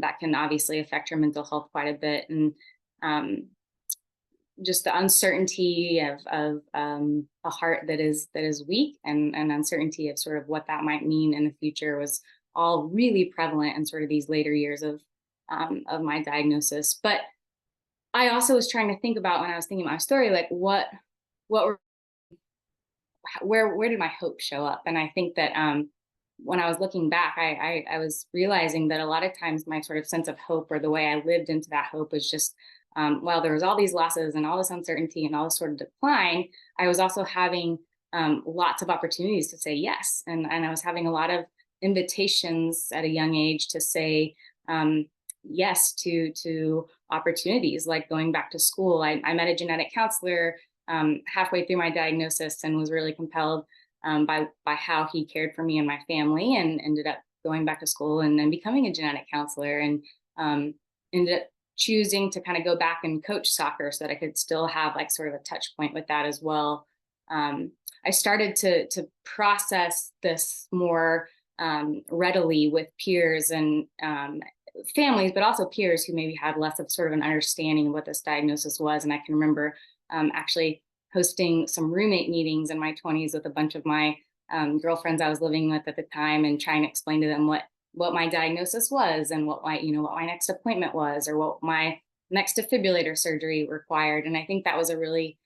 that can obviously affect your mental health quite a bit. And just the uncertainty of a heart that is weak, and uncertainty of sort of what that might mean in the future was all really prevalent in sort of these later years of my diagnosis. But I also was trying to think about, when I was thinking about my story, like what were, where did my hope show up? And I think that when I was looking back, I was realizing that a lot of times my sort of sense of hope, or the way I lived into that hope, was just, while there was all these losses and all this uncertainty and all this sort of decline, I was also having lots of opportunities to say yes. And I was having a lot of invitations at a young age to say yes to opportunities, like going back to school. I met a genetic counselor halfway through my diagnosis, and was really compelled by how he cared for me and my family, and ended up going back to school and then becoming a genetic counselor, and ended up choosing to kind of go back and coach soccer so that I could still have like sort of a touch point with that as well. I started to process this more readily with peers and families, but also peers who maybe had less of sort of an understanding of what this diagnosis was. And I can remember actually hosting some roommate meetings in my 20s with a bunch of my girlfriends I was living with at the time, and trying to explain to them what my diagnosis was, and what my next appointment was, or what my next defibrillator surgery required. And I think that was a really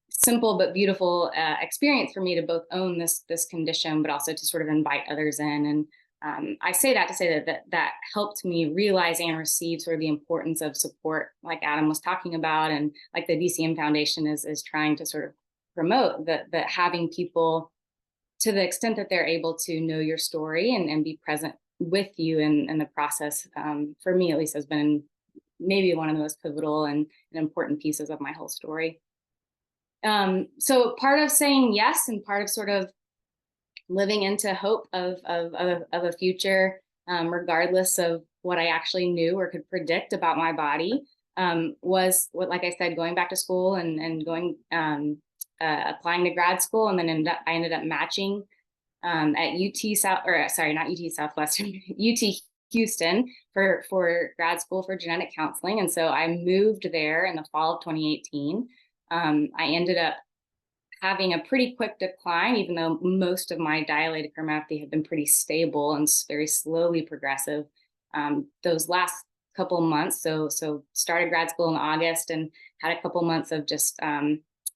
simple but beautiful experience for me to both own this condition, but also to sort of invite others in. And I say that to say that helped me realize and receive sort of the importance of support, like Adam was talking about, and like the DCM Foundation is trying to sort of promote, that having people, to the extent that they're able to know your story and be present with you in the process, for me at least, has been maybe one of the most pivotal and important pieces of my whole story. So part of saying yes, and part of sort of living into hope of a future, regardless of what I actually knew or could predict about my body, was what, like I said, going back to school and going applying to grad school, and then I ended up matching at UT South, or sorry, not UT Southwestern, UT Houston for grad school for genetic counseling. And so I moved there in the fall of 2018. I ended up having a pretty quick decline, even though most of my dilated cardiomyopathy had been pretty stable and very slowly progressive. Those last couple months, so started grad school in August, and had a couple months of just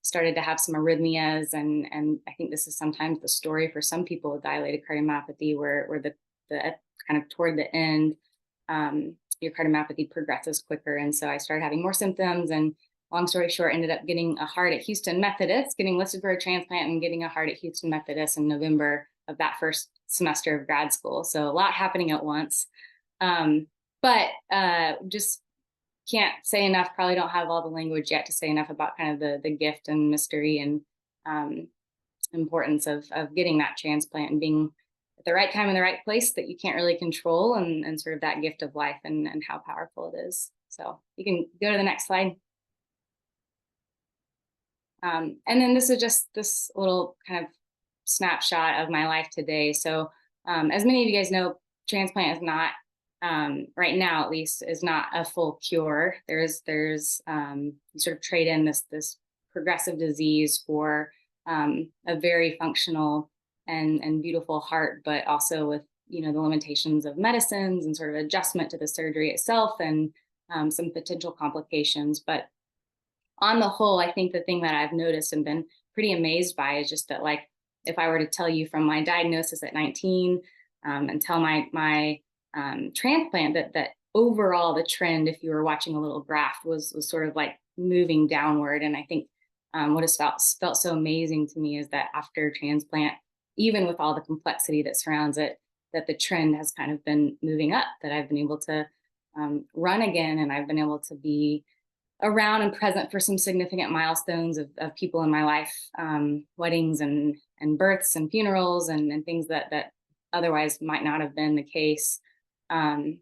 started to have some arrhythmias, and I think this is sometimes the story for some people with dilated cardiomyopathy, where the kind of toward the end, your cardiomyopathy progresses quicker. And so I started having more symptoms, and long story short, ended up getting a heart at Houston Methodist, getting listed for a transplant, and getting a heart at Houston Methodist in November of that first semester of grad school. So a lot happening at once. But just can't say enough, probably don't have all the language yet to say enough about kind of the gift and mystery and importance of getting that transplant and being at the right time in the right place that you can't really control, and sort of that gift of life and how powerful it is. So you can go to the next slide. And then this is just this little kind of snapshot of my life today. So as many of you guys know, transplant is not, right now at least, is not a full cure. There's you sort of trade in this progressive disease for a very functional and beautiful heart, but also with, the limitations of medicines and sort of adjustment to the surgery itself, and some potential complications. But on the whole, I think the thing that I've noticed and been pretty amazed by is just that, like, if I were to tell you from my diagnosis at 19 until my transplant, that overall the trend, if you were watching a little graph, was sort of like moving downward. And I think what has felt so amazing to me is that after transplant, even with all the complexity that surrounds it, that the trend has kind of been moving up, that I've been able to run again, and I've been able to be around and present for some significant milestones of people in my life, weddings and births and funerals and things that otherwise might not have been the case. And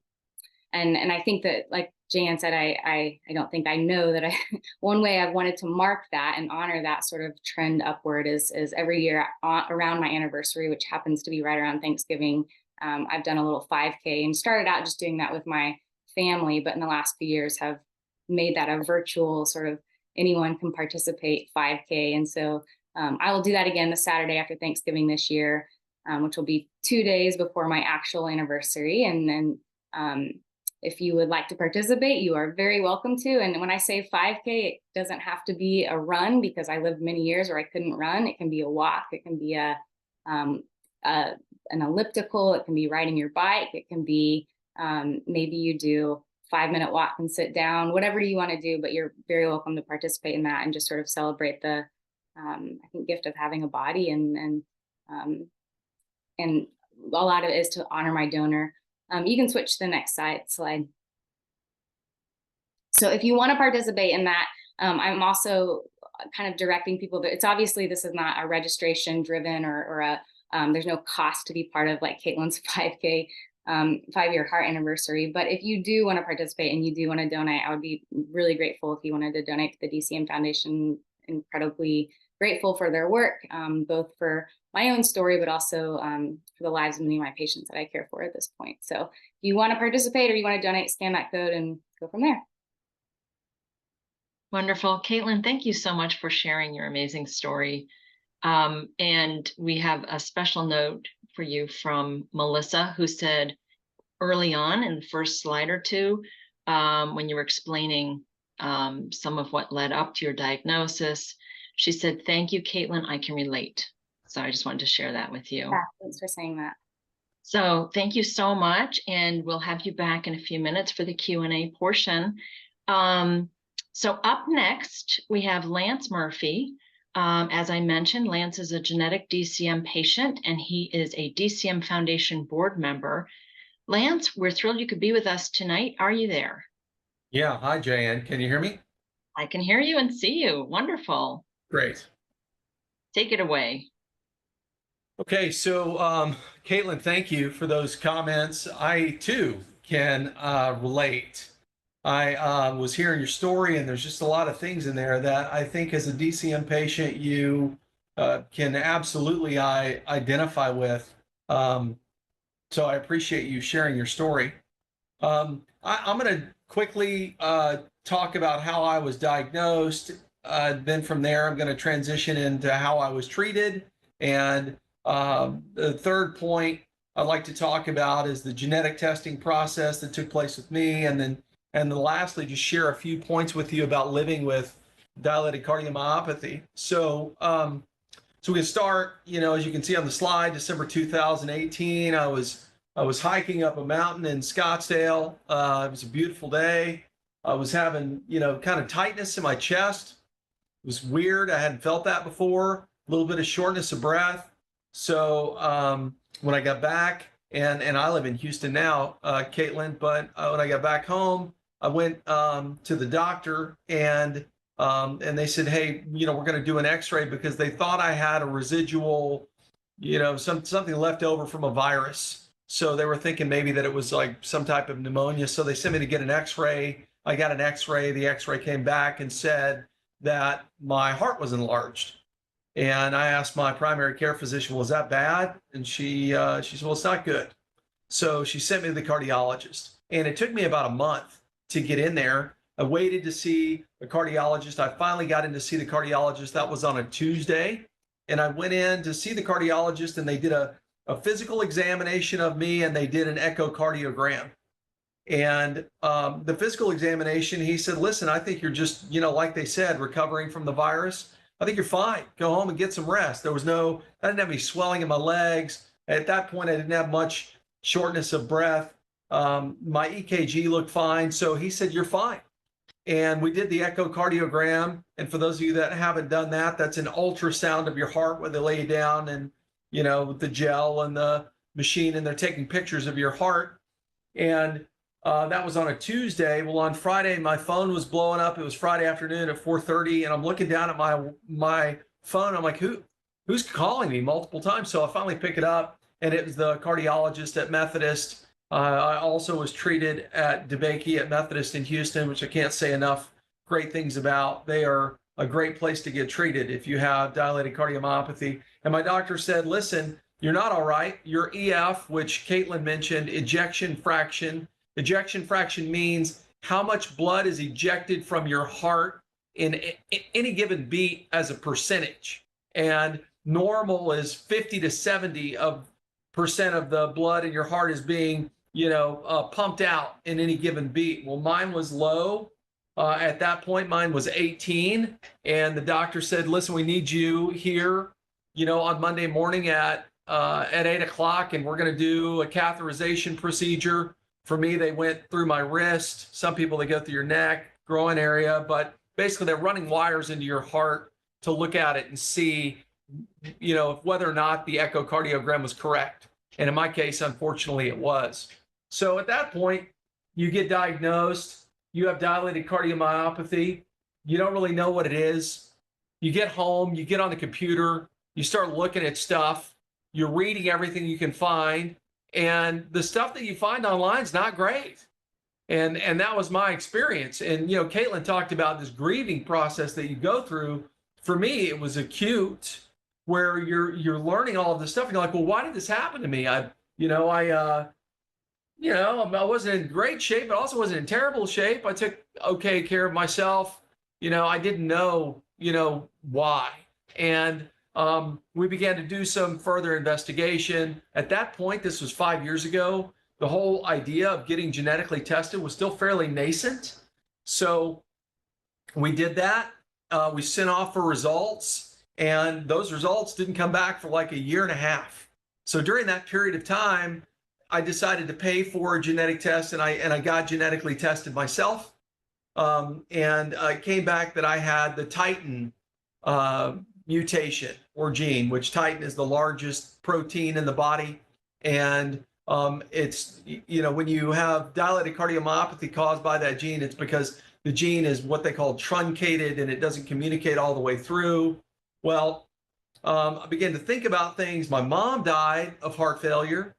I think that, like Jan said, I don't think I know that one way I've wanted to mark that and honor that sort of trend upward is every year around my anniversary, which happens to be right around Thanksgiving. I've done a little 5K and started out just doing that with my family, but in the last few years have made that a virtual sort of anyone can participate 5K. And so I will do that again the Saturday after Thanksgiving this year, which will be 2 days before my actual anniversary. And then if you would like to participate, you are very welcome to. And when I say 5K, it doesn't have to be a run, because I lived many years where I couldn't run. It can be a walk. It can be an elliptical. It can be riding your bike. It can be maybe you do 5-minute walk and sit down, whatever you want to do, but you're very welcome to participate in that and just sort of celebrate the, I think, gift of having a body. And a lot of it is to honor my donor. You can switch to the next slide. So if you want to participate in that, I'm also kind of directing people that it's obviously, this is not a registration driven or there's no cost to be part of like Caitlin's 5K 5-year heart anniversary. But if you do want to participate and you do want to donate, I would be really grateful if you wanted to donate to the DCM Foundation. Incredibly grateful for their work, both for my own story, but also for the lives of many of my patients that I care for at this point. So if you want to participate or you want to donate, scan that code and go from there. Wonderful. Caitlin, thank you so much for sharing your amazing story. And we have a special note for you from Melissa, who said early on in the first slide or two, when you were explaining some of what led up to your diagnosis, she said, "Thank you, Caitlin, I can relate." So I just wanted to share that with you. Yeah, thanks for saying that. So thank you so much. And we'll have you back in a few minutes for the Q&A portion. So up next, we have Lance Murphy. As I mentioned, Lance is a genetic DCM patient, and he is a DCM Foundation board member. Lance, we're thrilled you could be with us tonight. Are you there? Yeah. Hi, Jan. Can you hear me? I can hear you and see you. Wonderful. Great. Take it away. Okay. So, Caitlin, thank you for those comments. I, too, can relate. I was hearing your story, and there's just a lot of things in there that I think as a DCM patient, you can absolutely identify with. So I appreciate you sharing your story. I'm going to quickly talk about how I was diagnosed. Then from there, I'm going to transition into how I was treated. And the third point I'd like to talk about is the genetic testing process that took place with me. And then lastly, just share a few points with you about living with dilated cardiomyopathy. So we can start, as you can see on the slide, December 2018, I was hiking up a mountain in Scottsdale. It was a beautiful day. I was having, kind of tightness in my chest. It was weird. I hadn't felt that before. A little bit of shortness of breath. So when I got back, and I live in Houston now, Caitlin, but when I got back home, I went to the doctor, and they said, "Hey, we're going to do an X-ray," because they thought I had a residual, something left over from a virus. So they were thinking maybe that it was like some type of pneumonia. So they sent me to get an X-ray. I got an X-ray. The X-ray came back and said that my heart was enlarged. And I asked my primary care physician, "Was that bad?" And she said, "Well, it's not good." So she sent me to the cardiologist, and it took me about a month to get in there. I waited to see a cardiologist. I finally got in to see the cardiologist. That was on a Tuesday. And I went in to see the cardiologist, and they did a physical examination of me, and they did an echocardiogram. And the physical examination, he said, "Listen, I think you're just, like they said, recovering from the virus. I think you're fine. Go home and get some rest." I didn't have any swelling in my legs. At that point, I didn't have much shortness of breath. My EKG looked fine. So he said, "You're fine." And we did the echocardiogram. And for those of you that haven't done that, that's an ultrasound of your heart where they lay you down and, with the gel and the machine, and they're taking pictures of your heart. And that was on a Tuesday. Well, on Friday, my phone was blowing up. It was Friday afternoon at 4:30, and I'm looking down at my phone. I'm like, who's calling me multiple times? So I finally pick it up, and it was the cardiologist at Methodist. I also was treated at DeBakey at Methodist in Houston, which I can't say enough great things about. They are a great place to get treated if you have dilated cardiomyopathy. And my doctor said, listen, you're not all right. Your EF, which Caitlin mentioned, ejection fraction. Ejection fraction means how much blood is ejected from your heart in any given beat as a percentage. And normal is 50 to 70% of the blood in your heart is being pumped out in any given beat. Well, mine was low. At that point, mine was 18. And the doctor said, listen, we need you here, on Monday morning at 8 o'clock, and we're going to do a catheterization procedure. For me, they went through my wrist. Some people, they go through your neck, groin area, but basically they're running wires into your heart to look at it and see, whether or not the echocardiogram was correct. And in my case, unfortunately, it was. So at that point, you get diagnosed, you have dilated cardiomyopathy, you don't really know what it is. You get home, you get on the computer, you start looking at stuff, you're reading everything you can find, and the stuff that you find online is not great. And that was my experience. And, Caitlin talked about this grieving process that you go through. For me, it was acute, where you're learning all of this stuff. And you're like, well, why did this happen to me? I wasn't in great shape, but also wasn't in terrible shape. I took okay care of myself. I didn't know, why. And we began to do some further investigation. At that point, this was 5 years ago, the whole idea of getting genetically tested was still fairly nascent. So we did that. We sent off for results, and those results didn't come back for like a year and a half. So during that period of time, I decided to pay for a genetic test, and I got genetically tested myself. And it came back that I had the Titin mutation or gene, which Titin is the largest protein in the body. And it's, when you have dilated cardiomyopathy caused by that gene, it's because the gene is what they call truncated and it doesn't communicate all the way through. Well, I began to think about things. My mom died of heart failure,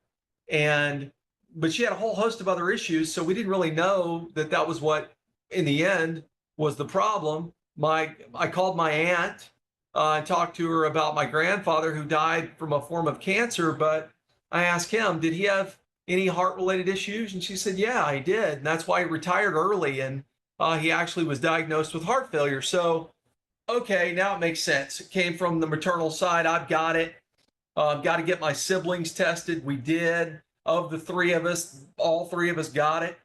but she had a whole host of other issues. So we didn't really know that was what, in the end, was the problem. I called my aunt and talked to her about my grandfather who died from a form of cancer, but I asked him, did he have any heart-related issues? And she said, yeah, he did. And that's why he retired early. And he actually was diagnosed with heart failure. So, okay, now it makes sense. It came from the maternal side. I've got it. I've got to get my siblings tested. We did. Of the three of us, all three of us got it.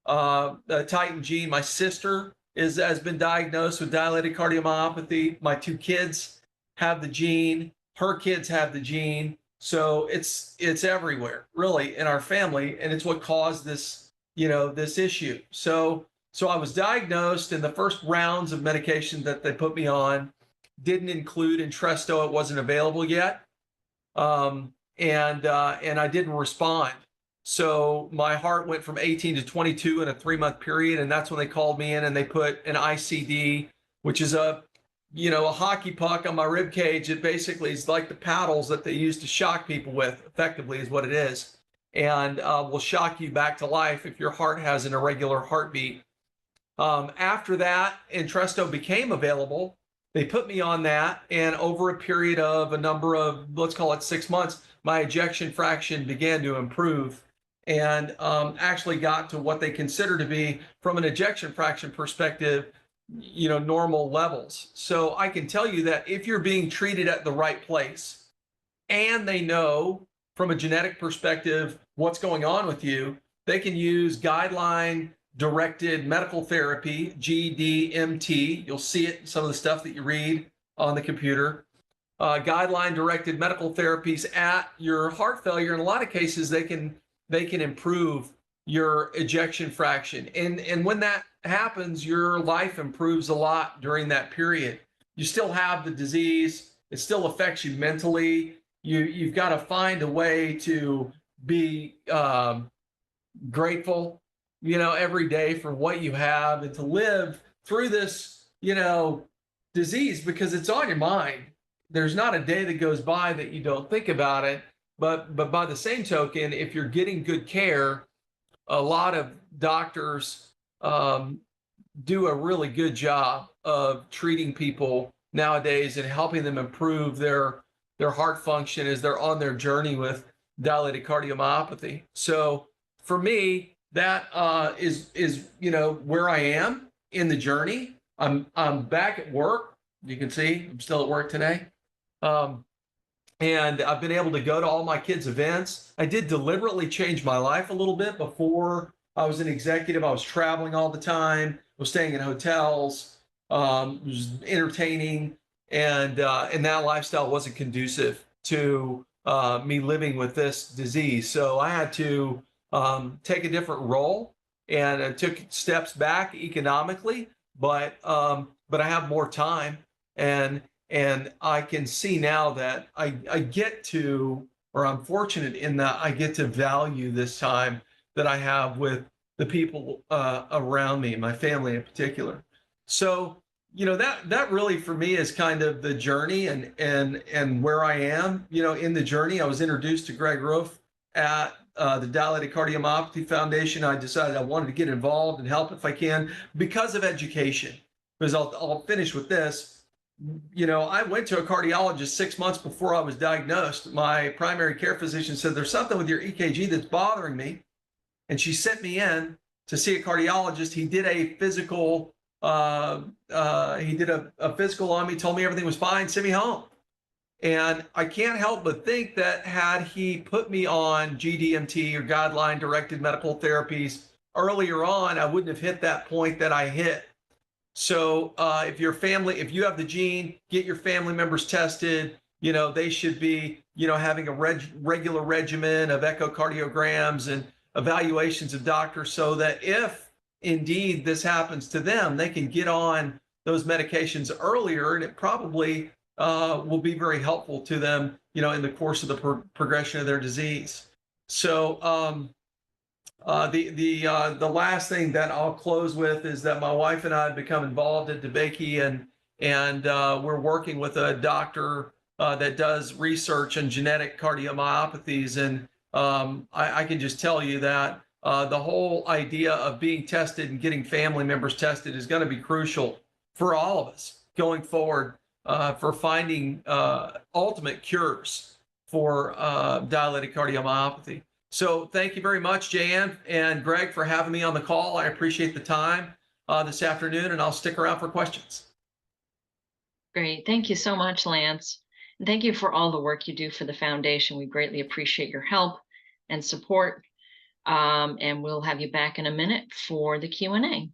The Titin gene, my sister has been diagnosed with dilated cardiomyopathy. My two kids have the gene. Her kids have the gene. So it's everywhere, really, in our family, and it's what caused this, this issue. So I was diagnosed, and the first rounds of medication that they put me on didn't include Entresto. It wasn't available yet, and I didn't respond. So my heart went from 18 to 22 in a 3-month period, and that's when they called me in and they put an ICD, which is a hockey puck on my rib cage. It basically is like the paddles that they use to shock people with, effectively is what it is, and will shock you back to life if your heart has an irregular heartbeat. After that, Entresto became available. They put me on that, and over a period of a number of, let's call it 6 months, my ejection fraction began to improve and actually got to what they consider to be, from an ejection fraction perspective, normal levels. So I can tell you that if you're being treated at the right place and they know from a genetic perspective what's going on with you, they can use guideline directed medical therapy, GDMT. You'll see it in some of the stuff that you read on the computer. Guideline directed medical therapies at your heart failure. In a lot of cases, they can improve your ejection fraction. And when that happens, your life improves a lot during that period. You still have the disease. It still affects you mentally. You've got to find a way to be grateful, every day for what you have, and to live through this, disease, because it's on your mind. There's not a day that goes by that you don't think about it. But by the same token, if you're getting good care a lot of doctors do a really good job of treating people nowadays and helping them improve their heart function as they're on their journey with dilated cardiomyopathy. So for me, that is where I am in the journey. I'm back at work. You can see I'm still at work today. And I've been able to go to all my kids' events. I did deliberately change my life a little bit. Before I was an executive, I was traveling all the time, was staying in hotels, was entertaining, and that lifestyle wasn't conducive to me living with this disease. So I had to take a different role, and I took steps back economically, but I have more time, and I can see now that I get to, or I'm fortunate in that I get to value this time that I have with the people around me, my family in particular. So, that really for me is kind of the journey and where I am, in the journey. I was introduced to Greg Roof at the Dilated Cardiomyopathy Foundation. I decided I wanted to get involved and help if I can because of education. Because I'll finish with this. I went to a cardiologist 6 months before I was diagnosed. My primary care physician said, "There's something with your EKG that's bothering me." And she sent me in to see a cardiologist. He did a physical, a physical on me, told me everything was fine, sent me home. And I can't help but think that had he put me on GDMT or guideline directed medical therapies earlier on, I wouldn't have hit that point that I hit. So if you have the gene, get your family members tested. They should be, having a regular regimen of echocardiograms and evaluations of doctors, so that if indeed this happens to them, they can get on those medications earlier, and it probably will be very helpful to them, in the course of the progression of their disease. So the last thing that I'll close with is that my wife and I have become involved at DeBakey, and we're working with a doctor that does research on genetic cardiomyopathies. And I can just tell you that the whole idea of being tested and getting family members tested is going to be crucial for all of us going forward, for finding ultimate cures for dilated cardiomyopathy. So thank you very much, Jan and Greg, for having me on the call. I appreciate the time this afternoon, and I'll stick around for questions. Great. Thank you so much, Lance. And thank you for all the work you do for the foundation. We greatly appreciate your help and support. And we'll have you back in a minute for the Q&A.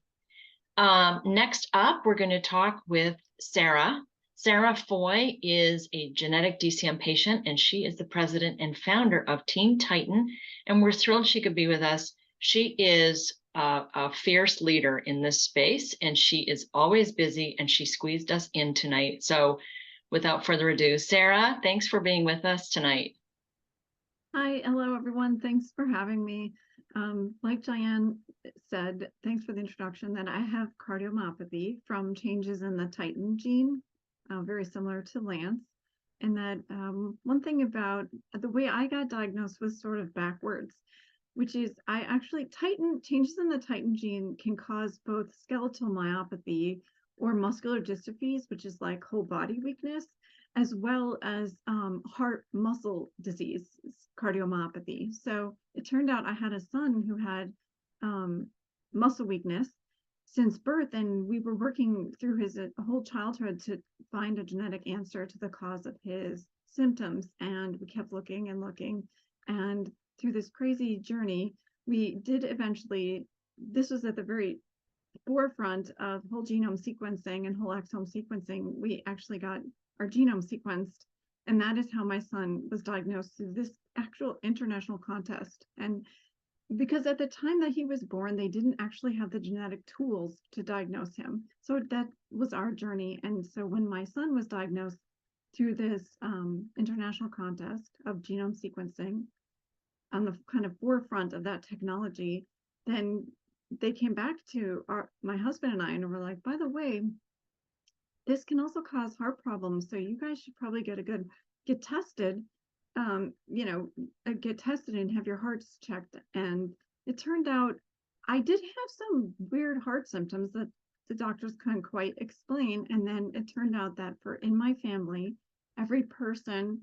Next up, we're going to talk with Sarah. Sarah Foy is a genetic DCM patient, and she is the president and founder of Team Titan, and we're thrilled she could be with us. She is a fierce leader in this space, and she is always busy, and she squeezed us in tonight. So without further ado, Sarah, thanks for being with us tonight. Hi, hello everyone. Thanks for having me. Like Diane said, thanks for the introduction, that I have cardiomyopathy from changes in the Titan gene, very similar to Lance. And that one thing about the way I got diagnosed was sort of backwards, which is changes in the Titan gene can cause both skeletal myopathy or muscular dystrophies, which is like whole body weakness, as well as heart muscle disease, cardiomyopathy. So it turned out I had a son who had muscle weakness since birth, and we were working through his whole childhood to find a genetic answer to the cause of his symptoms. And we kept looking and looking. And through this crazy journey, we did eventually, this was at the very forefront of whole genome sequencing and whole exome sequencing. We actually got our genome sequenced, and that is how my son was diagnosed through this actual international contest. And because at the time that he was born, they didn't actually have the genetic tools to diagnose him. So that was our journey. And so when my son was diagnosed through this international contest of genome sequencing on the kind of forefront of that technology, then they came back to my husband and I, and were like, by the way, this can also cause heart problems. So you guys should probably get tested, get tested and have your hearts checked. And it turned out I did have some weird heart symptoms that the doctors couldn't quite explain. And then it turned out that in my family, every person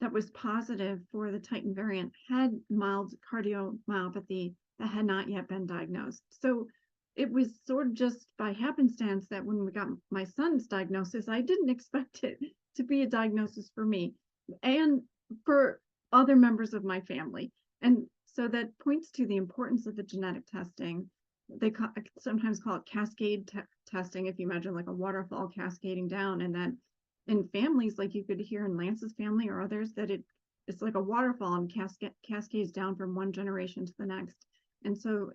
that was positive for the Titan variant had mild cardiomyopathy that had not yet been diagnosed. So it was sort of just by happenstance that when we got my son's diagnosis, I didn't expect it to be a diagnosis for me and for other members of my family. And so that points to the importance of the genetic testing. They sometimes call it cascade testing, if you imagine like a waterfall cascading down. And then in families, like you could hear in Lance's family or others, that it's like a waterfall and cascades down from one generation to the next. And so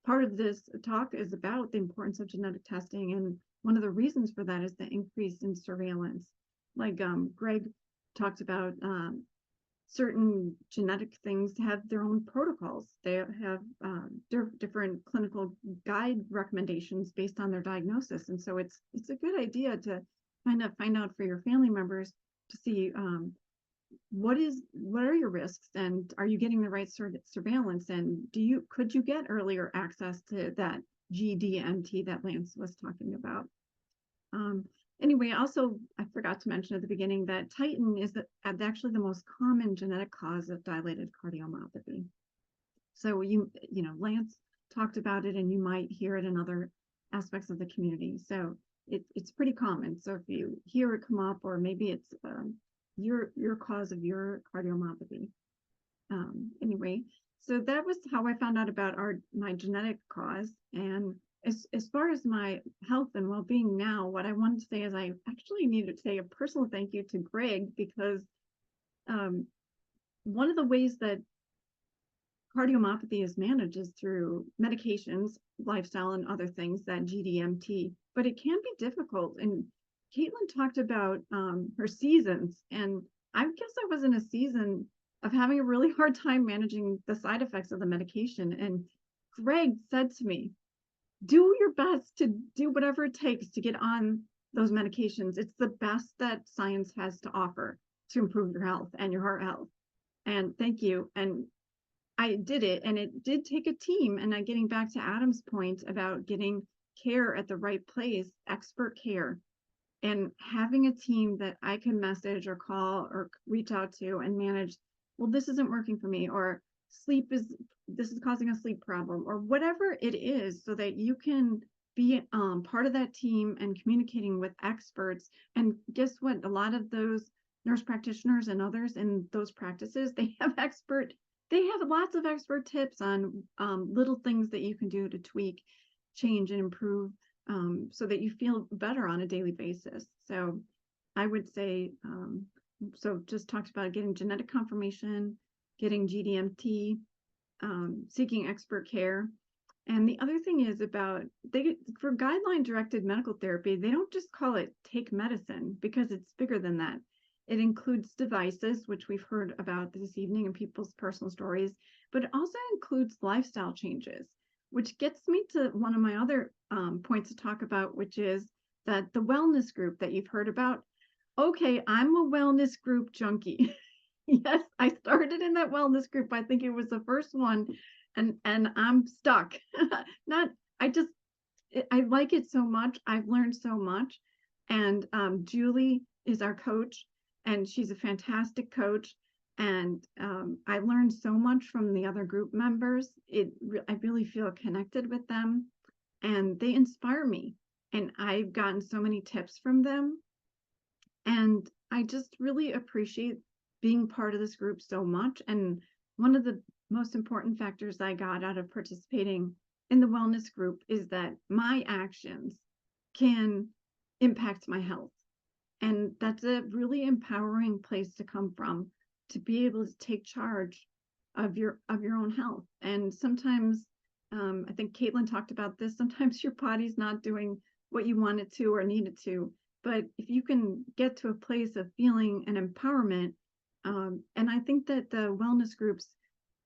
part of this talk is about the importance of genetic testing. And one of the reasons for that is the increase in surveillance. Like Greg talked about, certain genetic things have their own protocols. They have different clinical guide recommendations based on their diagnosis. And so it's a good idea to kind of find out for your family members to see what are your risks, and are you getting the right surveillance, and could you get earlier access to that GDMT that Lance was talking about. Anyway, also, I forgot to mention at the beginning that Titan is actually the most common genetic cause of dilated cardiomyopathy. So Lance talked about it, and you might hear it in other aspects of the community. So it's pretty common. So if you hear it come up, or maybe it's your cause of your cardiomyopathy. Anyway, so that was how I found out about my genetic cause. And as far as my health and well-being now, what I wanted to say is I actually need to say a personal thank you to Greg, because one of the ways that cardiomyopathy is managed is through medications, lifestyle, and other things, that GDMT, but it can be difficult. And Caitlin talked about her seasons, and I guess I was in a season of having a really hard time managing the side effects of the medication. And Greg said to me, do your best to do whatever it takes to get on those medications. It's the best that science has to offer to improve your health and your heart health. And thank you. And I did it, and it did take a team. And getting back to Adam's point about getting care at the right place, expert care, and having a team that I can message or call or reach out to and manage, well, this isn't working for me, or this is causing a sleep problem, or whatever it is, so that you can be part of that team and communicating with experts. And guess what? A lot of those nurse practitioners and others in those practices, they have lots of expert tips on little things that you can do to tweak, change, and improve, so that you feel better on a daily basis. So I would say, so just talked about getting genetic confirmation, getting GDMT, seeking expert care. And the other thing is for guideline directed medical therapy, they don't just call it take medicine, because it's bigger than that. It includes devices, which we've heard about this evening in people's personal stories, but it also includes lifestyle changes, which gets me to one of my other points to talk about, which is that the wellness group that you've heard about. Okay, I'm a wellness group junkie. Yes, I started in that wellness group. I think it was the first one, and I'm stuck. I like it so much. I've learned so much. And Julie is our coach, and she's a fantastic coach. And I learned so much from the other group members. I really feel connected with them, and they inspire me. And I've gotten so many tips from them. And I just really appreciate being part of this group so much. And one of the most important factors I got out of participating in the wellness group is that my actions can impact my health. And that's a really empowering place to come from, to be able to take charge of your own health. And sometimes, I think Caitlin talked about this, sometimes your body's not doing what you want it to or need it to. But if you can get to a place of feeling an empowerment, and I think that the wellness groups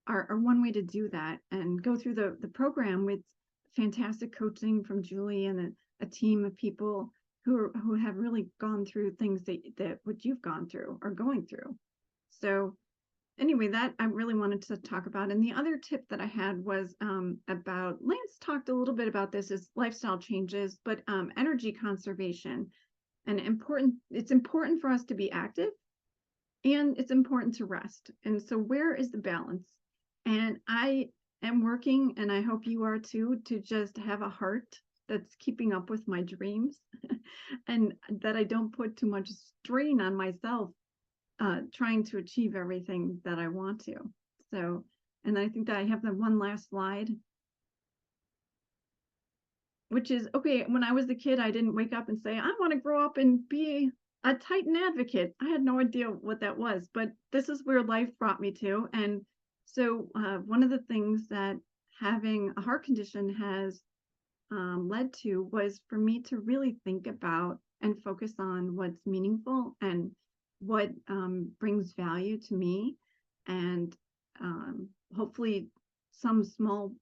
are one way to do that, and go through the program with fantastic coaching from Julie and a team of people who have really gone through things that what you've gone through or going through. So anyway, that I really wanted to talk about. And the other tip that I had was about, Lance talked a little bit about this, is lifestyle changes, but energy conservation. And it's important for us to be active, and it's important to rest. And so where is the balance? And I am working, and I hope you are too, to just have a heart that's keeping up with my dreams and that I don't put too much strain on myself trying to achieve everything that I want to. So, and I think that I have the one last slide, which is, okay, when I was a kid, I didn't wake up and say, I want to grow up and be a Titan advocate. I had no idea what that was, but this is where life brought me to. And so one of the things that having a heart condition has led to was for me to really think about and focus on what's meaningful and what brings value to me, and hopefully some small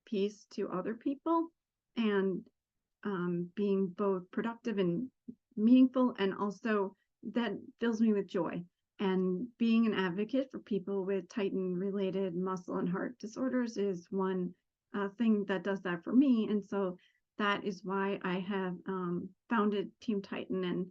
piece to other people, and being both productive and meaningful, and also that fills me with joy. And being an advocate for people with Titan related muscle and heart disorders is one thing that does that for me. And so that is why I have founded Team Titan, and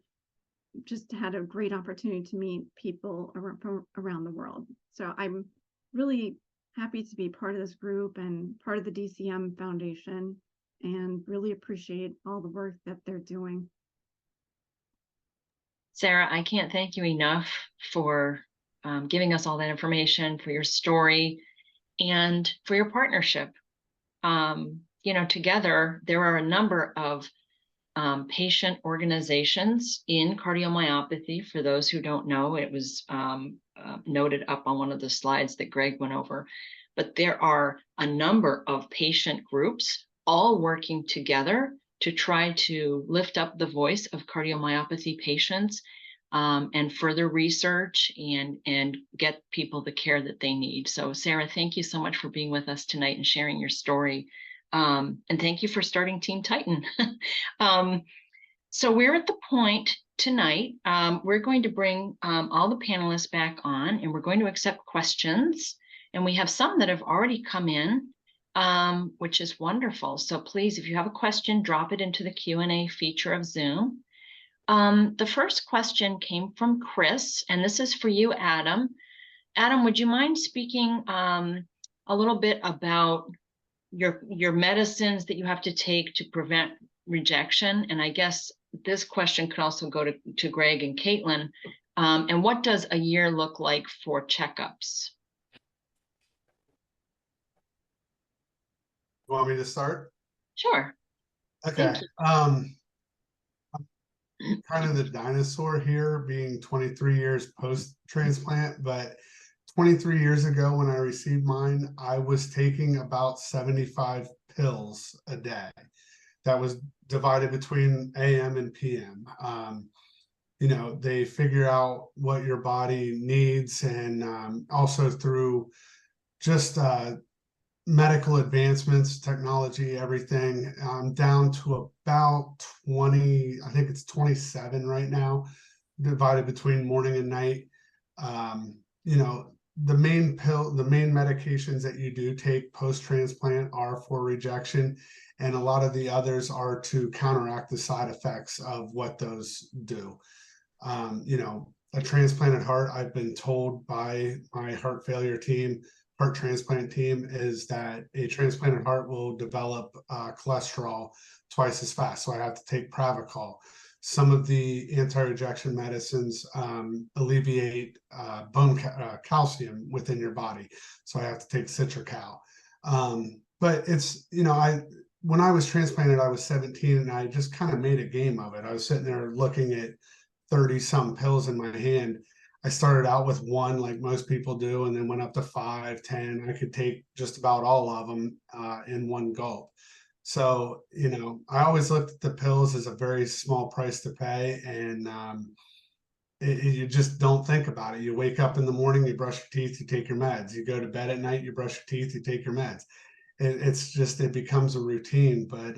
just had a great opportunity to meet people around the world. So I'm really happy to be part of this group and part of the DCM Foundation, and really appreciate all the work that they're doing. Sarah, I can't thank you enough for giving us all that information, for your story, and for your partnership. Together, there are a number of patient organizations in cardiomyopathy. For those who don't know, it was noted up on one of the slides that Greg went over. But there are a number of patient groups all working together to try to lift up the voice of cardiomyopathy patients, and further research and get people the care that they need. So Sarah, thank you so much for being with us tonight and sharing your story. And thank you for starting Team Titan. So we're at the point tonight, we're going to bring all the panelists back on, and we're going to accept questions. And we have some that have already come in, which is wonderful. So please, if you have a question, drop it into the Q&A feature of Zoom. The first question came from Chris, and this is for you, Adam. Adam, would you mind speaking a little bit about your medicines that you have to take to prevent rejection? And I guess this question could also go to Greg and Caitlin. And what does a year look like for checkups? You want me to start? Sure. Okay. Kind of the dinosaur here, being 23 years post-transplant, but 23 years ago when I received mine, I was taking about 75 pills a day. That was divided between AM and PM. They figure out what your body needs, and also through just medical advancements, technology, everything, down to about 20, I think it's 27 right now, divided between morning and night. The main medications that you do take post-transplant are for rejection, and a lot of the others are to counteract the side effects of what those do. A transplanted heart, I've been told by my heart failure team, heart transplant team, is that a transplanted heart will develop cholesterol twice as fast. So I have to take Pravachol. Some of the anti-rejection medicines alleviate bone calcium within your body. So I have to take Citracal. But it's, when I was transplanted, I was 17, and I just kind of made a game of it. I was sitting there looking at 30 some pills in my hand. I started out with one, like most people do, and then went up to 5, 10. I could take just about all of them in one gulp. So, I always looked at the pills as a very small price to pay, and you just don't think about it. You wake up in the morning, you brush your teeth, you take your meds. You go to bed at night, you brush your teeth, you take your meds. It becomes a routine, but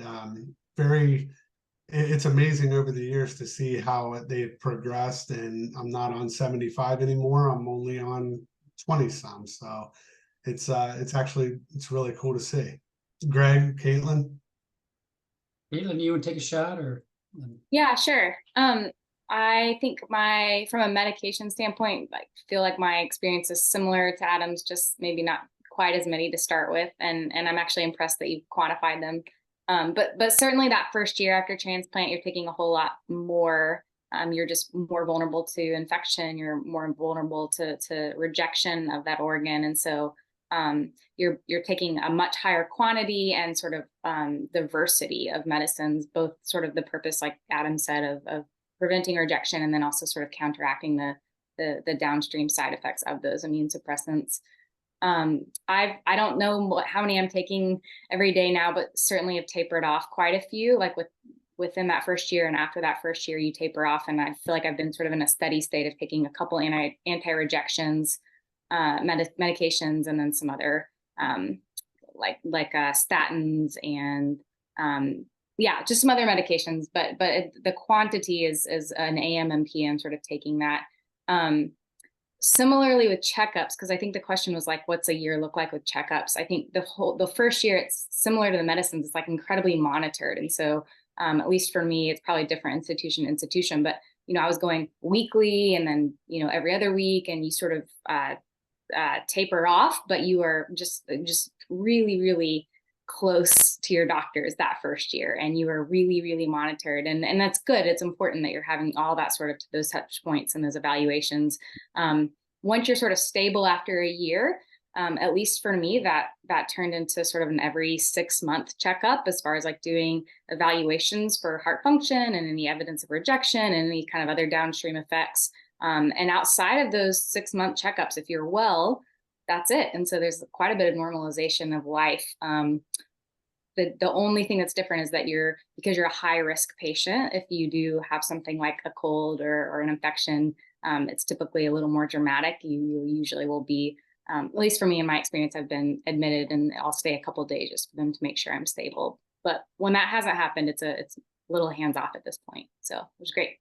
it's amazing over the years to see how they've progressed. And I'm not on 75 anymore. I'm only on 20 some. So it's really cool to see. Greg, Caitlin. Caitlin, you want to take a shot or? Yeah, sure. I think from a medication standpoint, I feel like my experience is similar to Adam's, just maybe not quite as many to start with. And I'm actually impressed that you've quantified them. But certainly that first year after transplant, you're taking a whole lot more. You're just more vulnerable to infection. You're more vulnerable to rejection of that organ. And so you're taking a much higher quantity and sort of diversity of medicines, both sort of the purpose, like Adam said, of preventing rejection, and then also sort of counteracting the downstream side effects of those immune suppressants. I don't know how many I'm taking every day now, but certainly have tapered off quite a few, like within that first year, and after that first year you taper off. And I feel like I've been sort of in a steady state of taking a couple anti-rejections medications, and then some other like statins and just some other medications. But the quantity is an AM and PM sort of taking that. Similarly with checkups, because I think the question was like, what's a year look like with checkups? I think the first year, it's similar to the medicines. It's like incredibly monitored, and so at least for me, it's probably different institution. But I was going weekly, and then every other week, and you sort of taper off, but you are just really, really close to your doctors that first year, and you are really, really monitored, and that's good. It's important that you're having all that sort of those touch points and those evaluations. Once you're sort of stable after a year, at least for me, that turned into sort of an every 6-month checkup, as far as like doing evaluations for heart function and any evidence of rejection and any kind of other downstream effects. And outside of those 6-month checkups, if you're well, that's it. And so there's quite a bit of normalization of life. The only thing that's different is that because you're a high risk patient, if you do have something like a cold or an infection, it's typically a little more dramatic. You usually will be, at least for me in my experience, I've been admitted, and I'll stay a couple of days just for them to make sure I'm stable. But when that hasn't happened, it's a little hands off at this point. So it was great.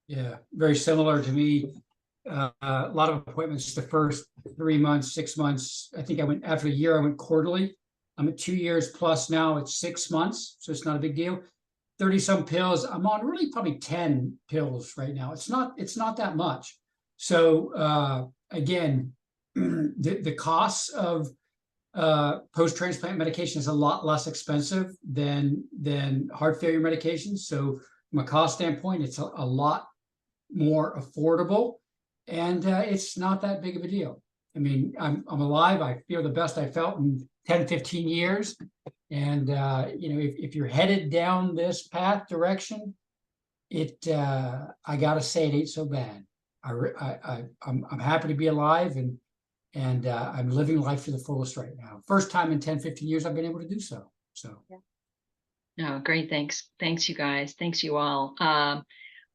Yeah, very similar to me. A lot of appointments the first 3 months, 6 months. I think after a year, I went quarterly. I'm at 2 years plus now. It's 6 months, so it's not a big deal. 30 some pills. I'm on really probably 10 pills right now. It's not that much. So again, the costs of post-transplant medication is a lot less expensive than heart failure medications. So from a cost standpoint, it's a lot more affordable, and it's not that big of a deal. I mean, I'm alive. I feel the best I felt in 10, 15 years. And if you're headed down this direction, I gotta say, it ain't so bad. I'm happy to be alive, and I'm living life to the fullest right now. First time in 10, 15 years I've been able to do so. So yeah. Oh, great. Thanks you guys. Thanks you all.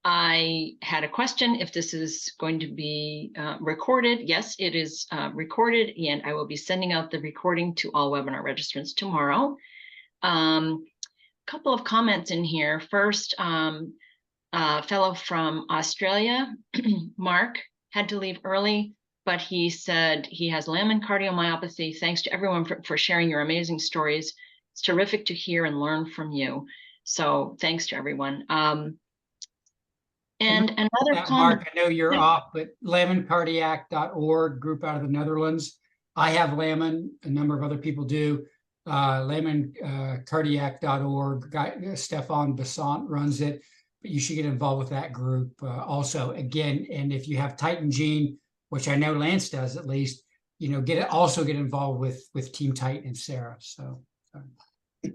I had a question if this is going to be recorded. Yes, it is recorded, and I will be sending out the recording to all webinar registrants tomorrow. Couple of comments in here. First, fellow from Australia, Mark, had to leave early, but he said he has Lehman cardiomyopathy. Thanks to everyone for sharing your amazing stories. It's terrific to hear and learn from you. So thanks to everyone. And another comment. Mark, I know you're off, but lehmancardiac.org, group out of the Netherlands. I have Lehman, a number of other people do. lehmancardiac.org. Stefan Besant runs it, but you should get involved with that group also. Again, and if you have Titan gene, which I know Lance does at least, also get involved with Team Titan and Sarah. So.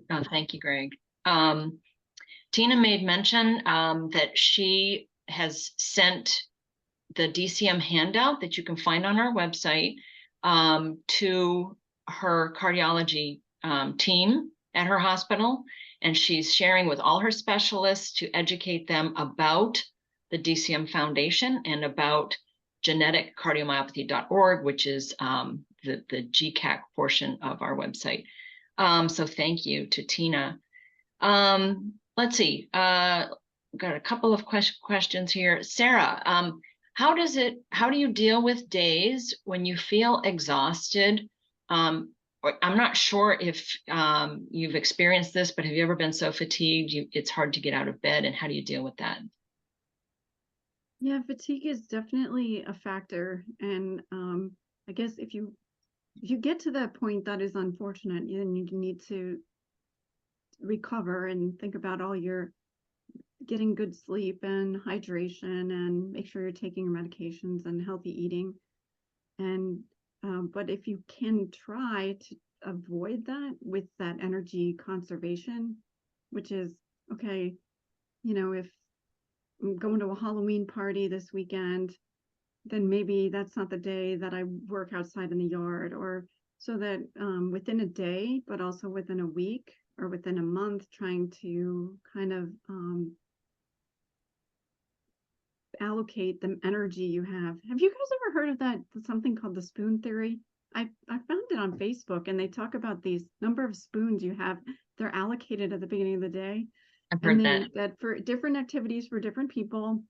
Oh, thank you, Greg. Tina made mention that she has sent the DCM handout that you can find on our website to her cardiology team at her hospital, and she's sharing with all her specialists to educate them about the DCM Foundation and about geneticcardiomyopathy.org, which is the GCAC portion of our website. So thank you to Tina. Let's see. Got a couple of questions here. Sarah, how do you deal with days when you feel exhausted? I'm not sure if you've experienced this, but have you ever been so fatigued it's hard to get out of bed, and how do you deal with that? Yeah, fatigue is definitely a factor. And I guess if you get to that point, that is unfortunate, and you need to recover and think about all your getting good sleep and hydration, and make sure you're taking your medications and healthy eating. And but if you can try to avoid that with that energy conservation, which is, okay, if I'm going to a Halloween party this weekend, then maybe that's not the day that I work outside in the yard. Or so that within a day, but also within a week or within a month, trying to kind of allocate the energy you have. Have you guys ever heard of that, something called the spoon theory? I found it on Facebook, and they talk about these number of spoons you have. They're allocated at the beginning of the day. I've And heard that for different activities for different people,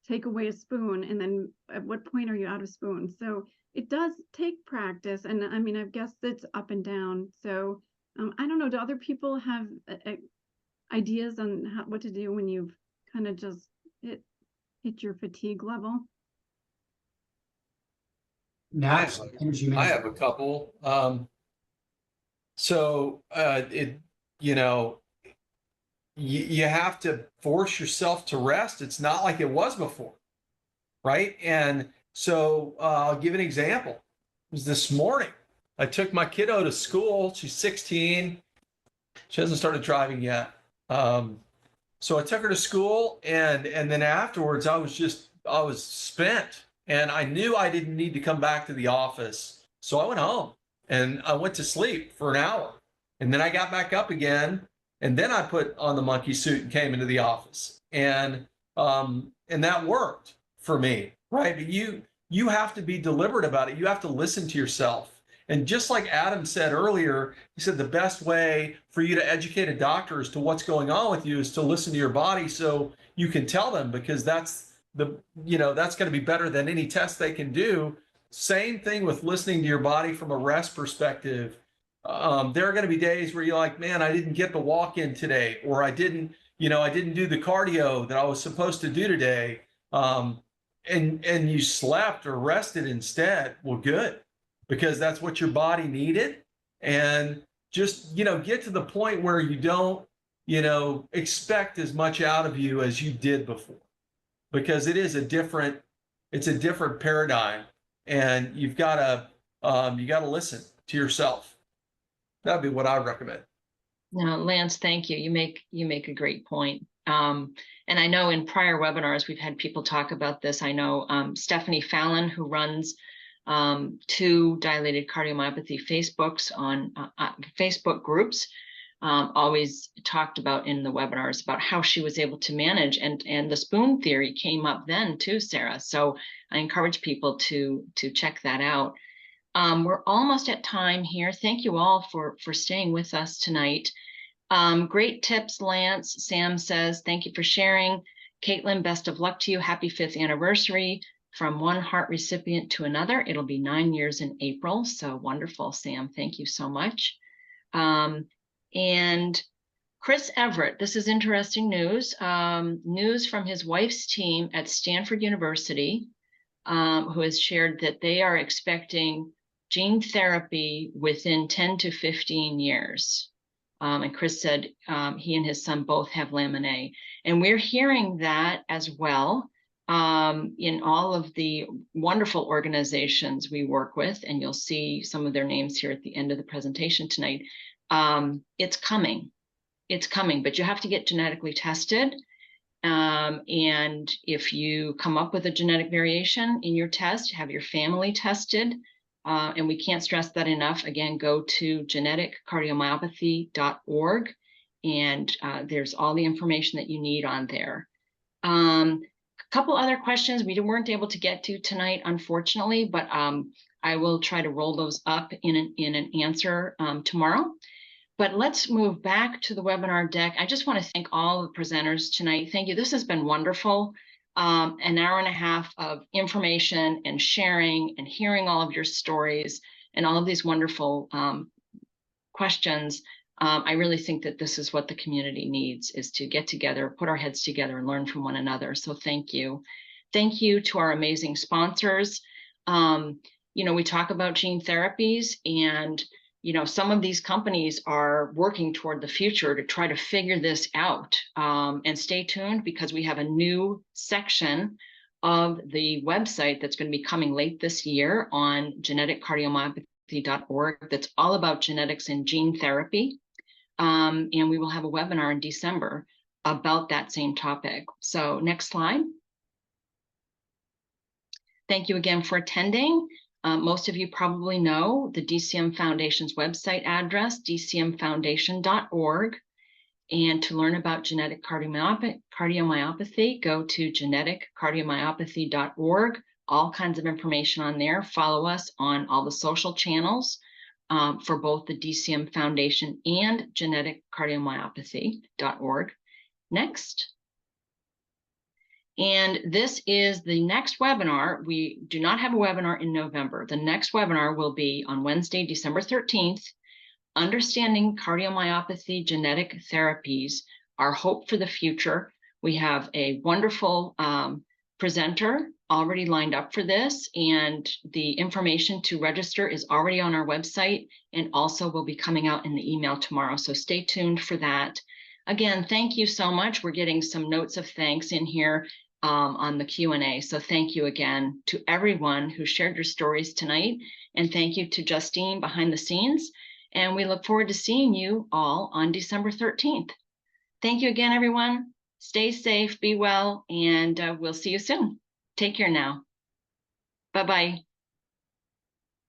take away a spoon, and then at what point are you out of spoons? So it does take practice, and I mean, I guess it's up and down. So I don't know. Do other people have ideas on what to do when you've kind of just hit your fatigue level? Naps, energy I management. have a couple. You have to force yourself to rest. It's not like it was before, right? And so I'll give an example. It was this morning. I took my kiddo to school. She's 16. She hasn't started driving yet. So I took her to school, and then afterwards I was spent, and I knew I didn't need to come back to the office. So I went home and I went to sleep for an hour, and then I got back up again, and then I put on the monkey suit and came into the office, and that worked for me, right? But you have to be deliberate about it. You have to listen to yourself. And just like Adam said earlier, he said the best way for you to educate a doctor as to what's going on with you is to listen to your body, so you can tell them, because that's that's going to be better than any test they can do. Same thing with listening to your body from a rest perspective. There are going to be days where you're like, man, I didn't get the walk in today, or I didn't do the cardio that I was supposed to do today. And you slept or rested instead. Well, good, because that's what your body needed. And just, get to the point where you don't, expect as much out of you as you did before, because it's a different paradigm, and you've got to listen to yourself. That'd be what I would recommend. No, Lance, thank you. You make a great point. And I know in prior webinars, we've had people talk about this. I know Stephanie Fallon, who runs 2 dilated cardiomyopathy Facebooks on Facebook groups, always talked about in the webinars about how she was able to manage, and the spoon theory came up then too, Sarah. So I encourage people to check that out. We're almost at time here. Thank you all for staying with us tonight. Great tips, Lance. Sam says, thank you for sharing. Caitlin, best of luck to you. Happy 5th anniversary from one heart recipient to another. It'll be 9 years in April. So wonderful, Sam. Thank you so much. And Chris Everett, this is interesting news. News from his wife's team at Stanford University, who has shared that they are expecting gene therapy within 10 to 15 years. And Chris said he and his son both have lamin-A. And we're hearing that as well in all of the wonderful organizations we work with. And you'll see some of their names here at the end of the presentation tonight. It's coming. It's coming, but you have to get genetically tested. And if you come up with a genetic variation in your test, have your family tested. And we can't stress that enough. Again, go to geneticcardiomyopathy.org, and there's all the information that you need on there. A couple other questions we weren't able to get to tonight, unfortunately, but I will try to roll those up in an answer tomorrow. But let's move back to the webinar deck. I just want to thank all the presenters tonight. Thank you. This has been wonderful. an hour and a half of information and sharing and hearing all of your stories and all of these wonderful questions. I really think that this is what the community needs, is to get together, put our heads together and learn from one another. So thank you. Thank you to our amazing sponsors. You know, we talk about gene therapies, and you know, some of these companies are working toward the future to try to figure this out. And stay tuned, because we have a new section of the website that's going to be coming late this year on geneticcardiomyopathy.org that's all about genetics and gene therapy. And we will have a webinar in December about that same topic. So next slide. Thank you again for attending. Most of you probably know the DCM Foundation's website address, dcmfoundation.org. And to learn about genetic cardiomyopathy, go to geneticcardiomyopathy.org. All kinds of information on there. Follow us on all the social channels for both the DCM Foundation and geneticcardiomyopathy.org. Next. And this is the next webinar. We do not have a webinar in November. The next webinar will be on Wednesday, December 13th, Understanding Cardiomyopathy Genetic Therapies, Our Hope for the Future. We have a wonderful presenter already lined up for this, and the information to register is already on our website and also will be coming out in the email tomorrow. So stay tuned for that. Again, thank you so much. We're getting some notes of thanks in here on the Q&A. So thank you again to everyone who shared your stories tonight. And thank you to Justine behind the scenes. And we look forward to seeing you all on December 13th. Thank you again, everyone. Stay safe, be well, and we'll see you soon. Take care now. Bye-bye.